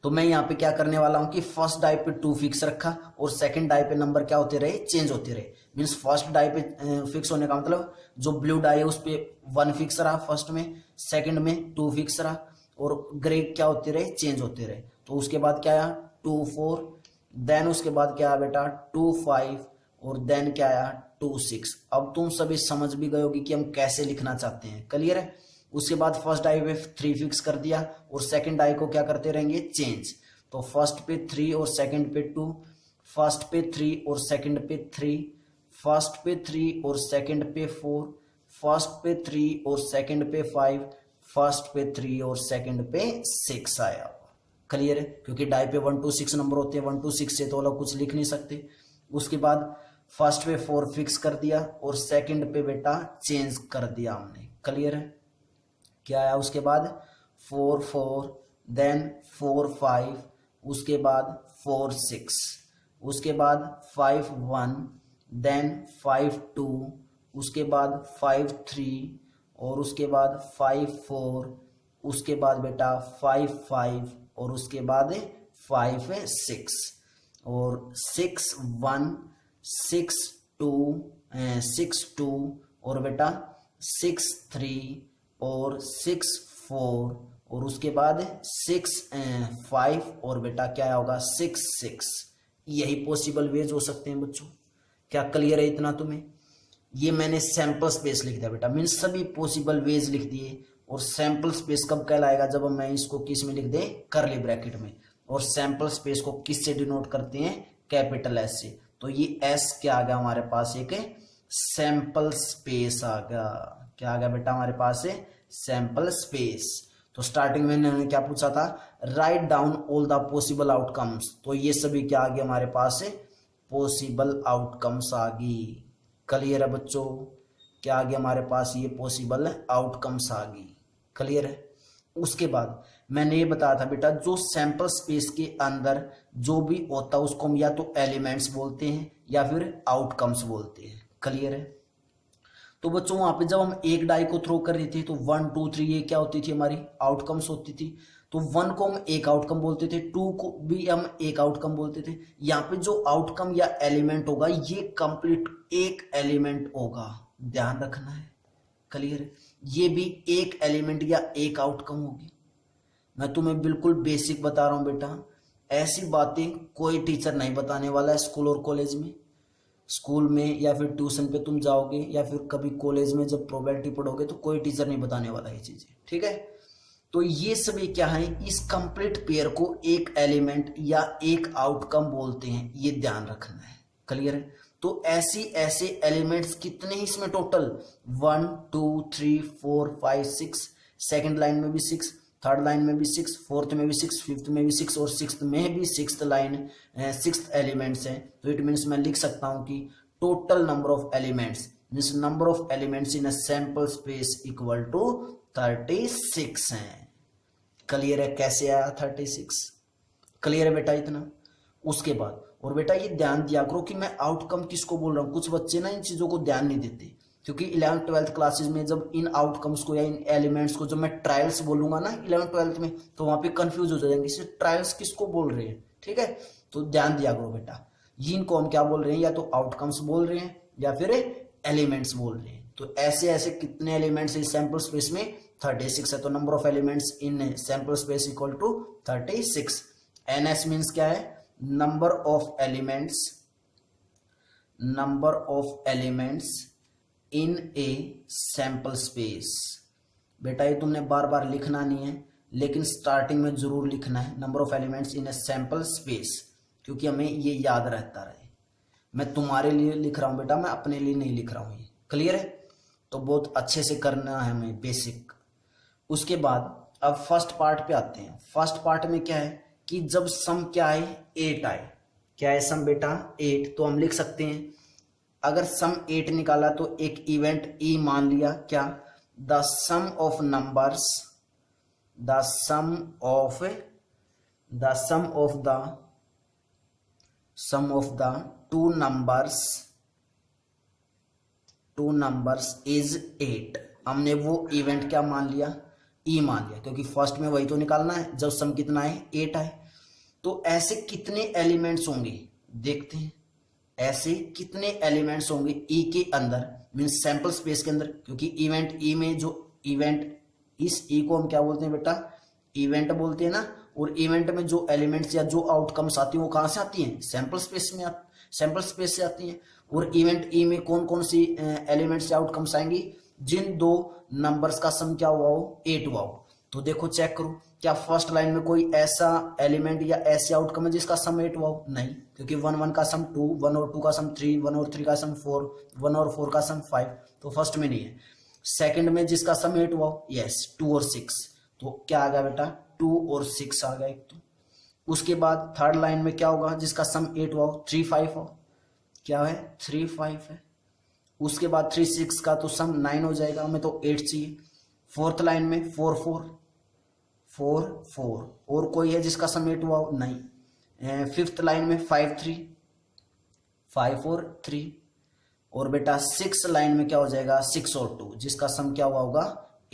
तो मैं यहाँ पे क्या करने वाला हूँ कि फर्स्ट डाई पे 2 फिक्स रखा और सेकंड डाई पे नंबर क्या होते रहे, चेंज होते रहे। मीन्स फर्स्ट डाई पे फिक्स होने का मतलब जो ब्लू डाई है उस पे 1 फिक्स रहा फर्स्ट में, सेकंड में 2 फिक्स रहा और ग्रे क्या होते रहे, चेंज होते रहे। तो उसके बाद क्या आया 2 4, देन उसके बाद क्या आया बेटा 2 5 और देन क्या आया 2 6। अब तुम सभी समझ भी गए होगी कि हम कैसे लिखना चाहते हैं। क्लियर है? उसके बाद फर्स्ट डाई पे 3 फिक्स कर दिया और सेकंड डाई को क्या करते रहेंगे, चेंज। तो फर्स्ट पे 3 और सेकंड पे 2, फर्स्ट पे 3 और सेकंड पे 3, फर्स्ट पे 3 और सेकंड पे 4, फर्स्ट पे 3 और सेकंड पे 5, फर्स्ट पे 3 और सेकंड पे 6 आया। क्लियर है? क्योंकि डाई पे 1 2 6 नंबर होते हैं, 1 2 6 से तो अलग कुछ लिख नहीं सकते। उसके बाद फर्स्ट पे 4 फिक्स कर दिया और सेकंड पे बेटा चेंज कर दिया हमने। क्लियर है? क्या आया उसके बाद 4 4, देन 4 5, उसके बाद 4 6, उसके बाद 5 1, देन 5 2, उसके बाद 5 3 और उसके बाद 5 4, उसके बाद बेटा 5 5 और उसके बाद 5 6 और 6 1 6 2 6 2 और बेटा 6 3 और 6 4 और उसके बाद 6 5 और बेटा क्या होगा 6 6। यही पॉसिबल वेज हो सकते हैं बच्चों। क्या क्लियर है इतना तुम्हें? ये मैंने सैंपल स्पेस लिख दिया बेटा, मीन्स सभी पॉसिबल वेज लिख दिए। और सैंपल स्पेस कब कहलाएगा, जब मैं इसको किस में लिख दे, करली ब्रैकेट में। और सैंपल स्पेस को किस से डिनोट करते हैं, कैपिटल एस से। तो ये एस क्या आ गया हमारे पास, एक सैंपल स्पेस आ गया। क्या आ गया बेटा हमारे पास है, सैंपल स्पेस। तो स्टार्टिंग में इन्होंने क्या पूछा था, right down all the possible outcomes. तो ये सभी क्या आ गया हमारे पास है, पॉसिबल आउटकम्स आ गई। क्लियर है बच्चों? क्या आ गया हमारे पास, ये पॉसिबल आउटकम्स आ गई। क्लियर है? उसके बाद मैंने ये बताया था बेटा, जो सैंपल स्पेस के अंदर जो भी होता है उसको हम या तो एलिमेंट्स बोलते हैं या फिर आउटकम्स बोलते हैं। क्लियर है? तो बच्चों वहां पे जब हम एक डाई को थ्रो कर रहे थे तो 1 2 3 ये क्या होती थी, हमारी आउटकम्स होती थी। तो 1 को हम एक आउटकम बोलते थे, 2 को भी हम एक आउटकम बोलते थे। यहाँ पे जो आउटकम या एलिमेंट होगा ये कंप्लीट एक एलिमेंट होगा, ध्यान रखना है। क्लियर है? ये भी एक एलिमेंट या एक आउटकम होगी। मैं तुम्हें बिल्कुल बेसिक बता रहा हूं बेटा, ऐसी बातें कोई टीचर नहीं बताने वाला है स्कूल और कॉलेज में। स्कूल में या फिर ट्यूशन पे तुम जाओगे या फिर कभी कॉलेज में जब प्रोबेबिलिटी पढ़ोगे तो कोई टीचर नहीं बताने वाला ये चीजें। ठीक है? तो ये सभी क्या है, इस कंप्लीट पेयर को एक एलिमेंट या एक आउटकम बोलते हैं, ये ध्यान रखना है। क्लियर है? तो ऐसे एलिमेंट्स कितने हैं इसमें टोटल, 1 2 3 4 5 6, सेकेंड लाइन में भी 6, थर्ड लाइन में भी 6, फोर्थ में भी 6, फिफ्थ में भी 6 और सिक्स्थ में भी 6th लाइन 6th एलिमेंट्स है। तो इट मीन्स मैं लिख सकता हूं कि total number of elements, means number of elements in a sample space equal to 36 है। क्लियर है? कैसे आया 36? क्लियर है बेटा इतना? उसके बाद और बेटा ये ध्यान दिया करो कि मैं आउटकम किसको बोल रहा हूँ। कुछ बच्चे ना इन चीजों को ध्यान नहीं देते, क्योंकि 11th 12th क्लासेस में जब इन आउटकम्स को या इन एलिमेंट्स को जब मैं ट्रायल्स बोलूंगा ना 11th 12th में, तो वहां पे कंफ्यूज हो जाएंगे, इसे ट्रायल्स किसको बोल रहे हैं। ठीक है? तो ध्यान दिया करो बेटा, इनको हम क्या बोल रहे हैं, या तो आउटकम्स बोल रहे हैं या फिर एलिमेंट्स बोल रहे हैं। तो ऐसे कितने एलिमेंट्स इस सैंपल स्पेस में, 36 है। तो number of elements in sample space equal to 36। NS means क्या है, number of elements in a sample space. बेटा ये तुमने बार बार लिखना नहीं है, लेकिन स्टार्टिंग में जरूर लिखना है, number of elements in a sample space, क्योंकि हमें ये याद रहता रहे। मैं तुम्हारे लिए लिख रहा हूं बेटा, मैं अपने लिए नहीं लिख रहा हूं। ये क्लियर है? तो बहुत अच्छे से करना है हमें बेसिक। उसके बाद अब फर्स्ट पार्ट पे आते हैं। फर्स्ट पार्ट में क्या है कि जब सम क्या है, 8 आए। क्या है सम बेटा, 8। तो हम लिख सकते हैं, अगर सम 8 निकाला तो एक इवेंट ई मान लिया, क्या the sum of numbers, the sum of the two numbers is 8। हमने वो इवेंट क्या मान लिया, ई मान लिया, क्योंकि फर्स्ट में वही तो निकालना है जब सम कितना है 8 आए। तो ऐसे कितने एलिमेंट्स होंगे देखते हैं, ऐसे कितने एलिमेंट्स होंगे ई के अंदर, मीन्स सैंपल स्पेस के अंदर, क्योंकि इवेंट ई में जो इवेंट, इस ई को हम क्या बोलते हैं बेटा, इवेंट बोलते हैं ना। और इवेंट में जो एलिमेंट्स या जो आउटकम्स आती हैं वो कहाँ से आती हैं, सैंपल स्पेस से आती हैं। और इवेंट ई में कौन कौन सी एलिमेंट्स या आउटकम्स आएंगी, जिन दो नंबर्स का सम क्या हुआ हो 8 हुआ हो। तो देखो चेक करो, क्या फर्स्ट लाइन में कोई ऐसा एलिमेंट या ऐसे आउटकम है जिसका सम 8 हुआ हो, नहीं, क्योंकि 1 1 का सम 2, 1 और 2 का सम 3, 1 और 3 का सम 4, 1 और 4 का सम 5, तो फर्स्ट में नहीं है। सेकंड में जिसका सम 8 हुआ हो, यस 2 और 6, तो क्या आ गया बेटा 2 और 6 आ गया एक तो। उसके बाद थर्ड लाइन में क्या होगा जिसका सम 8 हुआ हो, 3 5 हो, क्या है 3 5 है। उसके बाद 3 6 का तो सम 9 हो जाएगा, हमें तो 8 चाहिए। फोर्थ लाइन में 4 4 4 4, और कोई है जिसका सम 8 हुआ हो, नहीं। फिफ्थ लाइन में 5 3 5 और 3, और बेटा 6 लाइन में क्या हो जाएगा 6 और 2, जिसका सम क्या हुआ होगा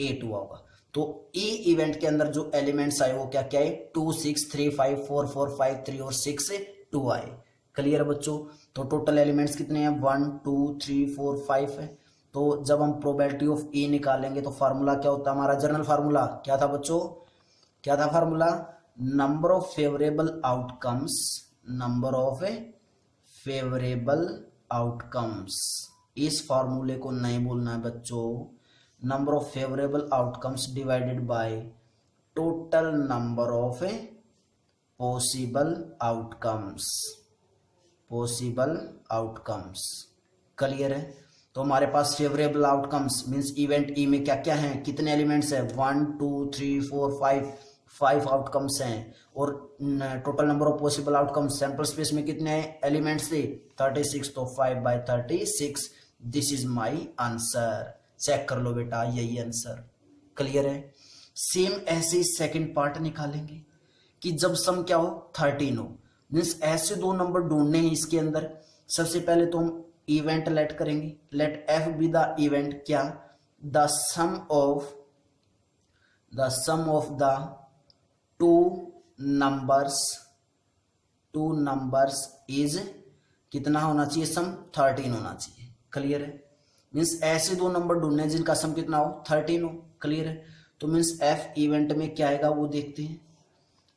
8 हुआ होगा। तो ई इवेंट के अंदर जो एलिमेंट्स आए वो क्या क्या है, 2 6 3 5 4 4 5 3 और 6 2 आए। क्लियर है बच्चों। तो टोटल एलिमेंट्स कितने हैं, 1 2 3 4 5 है। तो जब हम प्रोबेबिलिटी ऑफ ई निकालेंगे तो फार्मूला क्या होता है हमारा, जनरल फार्मूला क्या था बच्चों, क्या था formula, number of favourable outcomes, number of favourable outcomes. इस फार्मूले को नहीं बोलना है बच्चों, number of favourable outcomes divided by total number of possible outcomes, possible outcomes. Clear है। तो हमारे पास favourable outcomes means event E में क्या क्या हैं, कितने एलिमेंट्स हैं, 1 2 3 4 5 आउटकम्स हैं। और total number of possible outcomes sample space में कितने एलिमेंट्स थे 36, तो 5/36, this is my answer. Check कर लो बेटा यही आंसर। क्लियर है। सेम ऐसे सेकंड पार्ट निकालेंगे कि जब सम क्या हो 13 हो, मीन्स ऐसे दो नंबर ढूंढने हैं इसके अंदर। सबसे पहले तो हम इवेंट लेट करेंगे, let F be the event, क्या the sum of the two numbers is कितना होना चाहिए, सम 13 होना चाहिए। क्लियर है। मीन्स ऐसे दो नंबर ढूंढने जिनका सम कितना हो 13 हो। क्लियर है। तो मीन्स एफ इवेंट में क्या आएगा वो देखते हैं।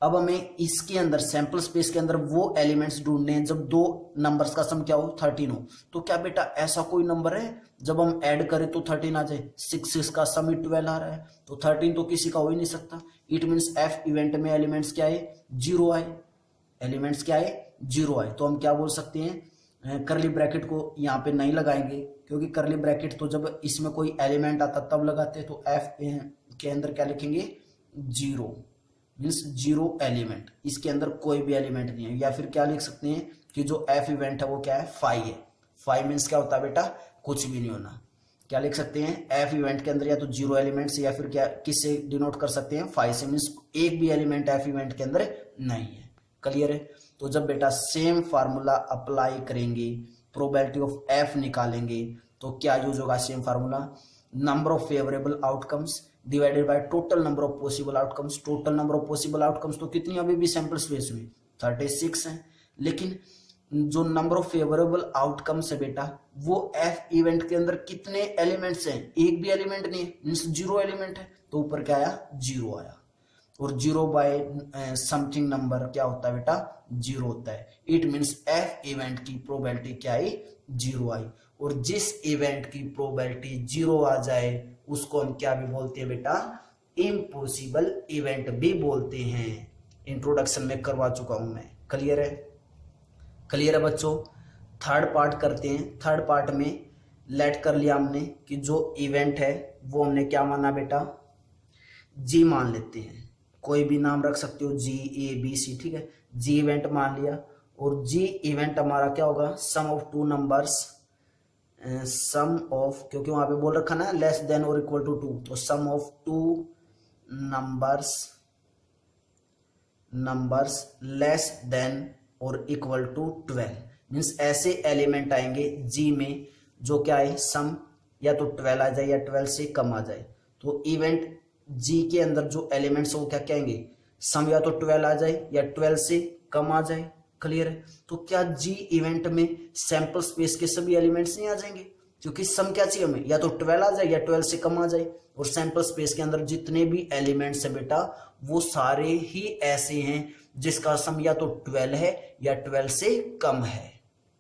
अब हमें इसके अंदर सैंपल स्पेस के अंदर वो एलिमेंट्स ढूंढने हैं जब दो नंबर्स का सम क्या हो 13 हो। तो क्या बेटा ऐसा कोई नंबर है जब हम ऐड करें तो 13 आ जाए, 6 का सम 12 आ रहा है, तो 13 तो किसी का हो ही नहीं सकता। इट मीन्स एफ इवेंट में एलिमेंट्स क्या है 0 आए, एलिमेंट्स क्या है 0 आए। तो हम क्या बोल सकते हैं, करली ब्रैकेट को यहाँ पे नहीं लगाएंगे, क्योंकि करली ब्रैकेट तो जब इसमें कोई एलिमेंट आता तब लगाते हैं। तो एफ के अंदर क्या लिखेंगे 0, मीन्स 0 एलिमेंट, इसके अंदर कोई भी एलिमेंट नहीं है। या फिर क्या लिख सकते हैं कि जो एफ इवेंट है वो क्या है 5 है। 5 मीन्स क्या होता है बेटा कुछ भी नहीं होना। क्या लिख सकते हैं एफ इवेंट के अंदर या तो 0 एलिमेंट्स, या फिर क्या किससे डिनोट कर सकते हैं 5 से, मीन्स एक भी एलिमेंट एफ इवेंट के अंदर नहीं है। क्लियर है। तो जब बेटा सेम फार्मूला अप्लाई करेंगे, प्रोबेबिलिटी ऑफ एफ निकालेंगे, तो क्या यूज होगा same formula, number of favourable outcomes divided by total number of possible outcomes. Total number of possible outcomes तो कितनी अभी भी सैंपल स्पेस में 36 है, लेकिन जो नंबर ऑफ फेवरेबल आउटकम्स है बेटा वो एफ इवेंट के अंदर कितने एलिमेंट्स हैं, एक भी एलिमेंट नहीं है, मींस 0 एलिमेंट है। तो ऊपर क्या आया 0 आया, और 0 बाय समथिंग नंबर क्या होता है बेटा 0 होता है। इट मीन्स एफ इवेंट की प्रोबेबिलिटी क्या आई 0 आई। और जिस इवेंट की प्रोबेबिलिटी 0 आ जाए उसको हम क्या भी बोलते हैं बेटा इम्पॉसिबल इवेंट भी बोलते हैं। इंट्रोडक्शन में करवा चुका हूं मैं। क्लियर है। क्लियर है बच्चों। थर्ड पार्ट करते हैं। थर्ड पार्ट में लेट कर लिया हमने कि जो इवेंट है वो हमने क्या माना बेटा जी मान लेते हैं, कोई भी नाम रख सकते हो जी ए बी सी, ठीक है। जी इवेंट मान लिया, और जी इवेंट हमारा क्या होगा sum of two numbers sum of, क्योंकि वहां पे बोल रखा ना लेस देन और इक्वल टू 2, तो sum of 2 numbers less than और इक्वल टू 12 मीन्स ऐसे एलिमेंट आएंगे जी में जो क्या है सम या तो 12 आ जाए या 12 से कम आ जाए। तो इवेंट जी के अंदर जो एलिमेंट्स वो क्या कहेंगे, सम या तो 12 आ जाए या 12 से कम आ जाए। क्लियर है? तो क्या जी इवेंट में सैंपल स्पेस के सभी एलिमेंट्स नहीं आ जाएंगे, क्योंकि सम क्या चाहिए हमें, या तो 12 आ जाए या 12 से कम आ जाए। और सैंपल स्पेस के अंदर जितने भी एलिमेंट्स है बेटा वो सारे ही ऐसे हैं जिसका सम या तो 12 है या 12 से कम है।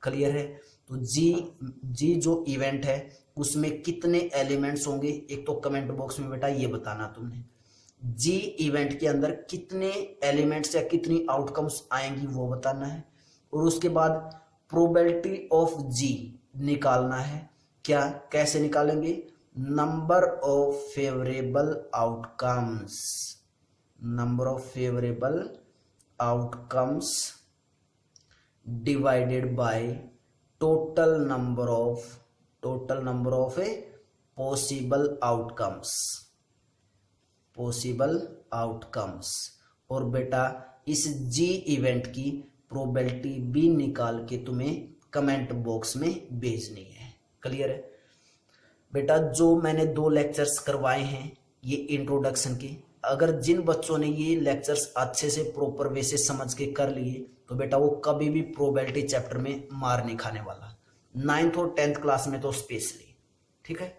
क्लियर है? तो जी जो इवेंट है उसमें कितने एलिमेंट्स होंगे, एक तो कमेंट बॉक्स में बेटा ये बताना तुमने। जी इवेंट के अंदर कितने एलिमेंट्स या कितनी आउटकम्स आएंगी वो बताना है। और उसके बाद प्रोबेबिलिटी ऑफ जी निकालना है। क्या, कैसे निकालेंगे, number of favourable outcomes, number of favourable outcomes divided by total number of a possible outcomes. और बेटा इस जी इवेंट की प्रोबेबिलिटी भी निकाल के तुम्हें कमेंट बॉक्स में भेजनी है। क्लियर है बेटा? जो मैंने 2 लेक्चर्स करवाए हैं ये इंट्रोडक्शन के, अगर जिन बच्चों ने ये लेक्चर्स अच्छे से प्रॉपर वे से समझ के कर लिए तो बेटा वो कभी भी प्रोबेबिलिटी चैप्टर में मार नहीं खाने वाला, 9th और 10th क्लास में तो स्पेशली। ठीक है?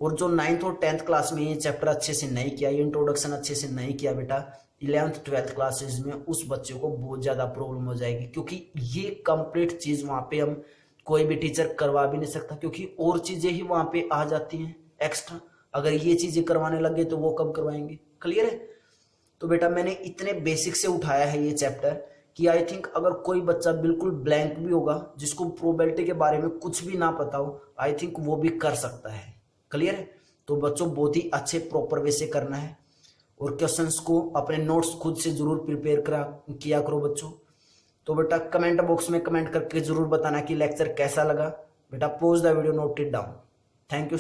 और जो 9th और 10th क्लास में ये चैप्टर अच्छे से नहीं किया, ये इंट्रोडक्शन अच्छे से नहीं किया बेटा, 11th 12th क्लासेस में उस बच्चे को बहुत ज़्यादा प्रॉब्लम हो जाएगी, क्योंकि ये कंप्लीट चीज़ वहाँ पे हम कोई भी टीचर करवा भी नहीं सकता, क्योंकि और चीज़ें ही वहाँ पे आ जाती हैं एक्स्ट्रा। अगर ये चीज़ें करवाने लगे तो वो कब करवाएंगे? क्लियर है? तो बेटा मैंने इतने बेसिक से उठाया है ये चैप्टर कि आई थिंक अगर कोई बच्चा बिल्कुल ब्लैंक भी होगा, जिसको प्रोबेबिलिटी के बारे में कुछ भी ना पता हो, आई थिंक वो भी कर सकता है। क्लियर है? तो बच्चों बहुत ही अच्छे प्रॉपर वे से करना है और क्वेश्चंस को अपने नोट्स खुद से जरूर प्रिपेयर किया करो बच्चों। तो बेटा कमेंट बॉक्स में कमेंट करके जरूर बताना कि लेक्चर कैसा लगा। बेटा pause the video, note it down. Thank you.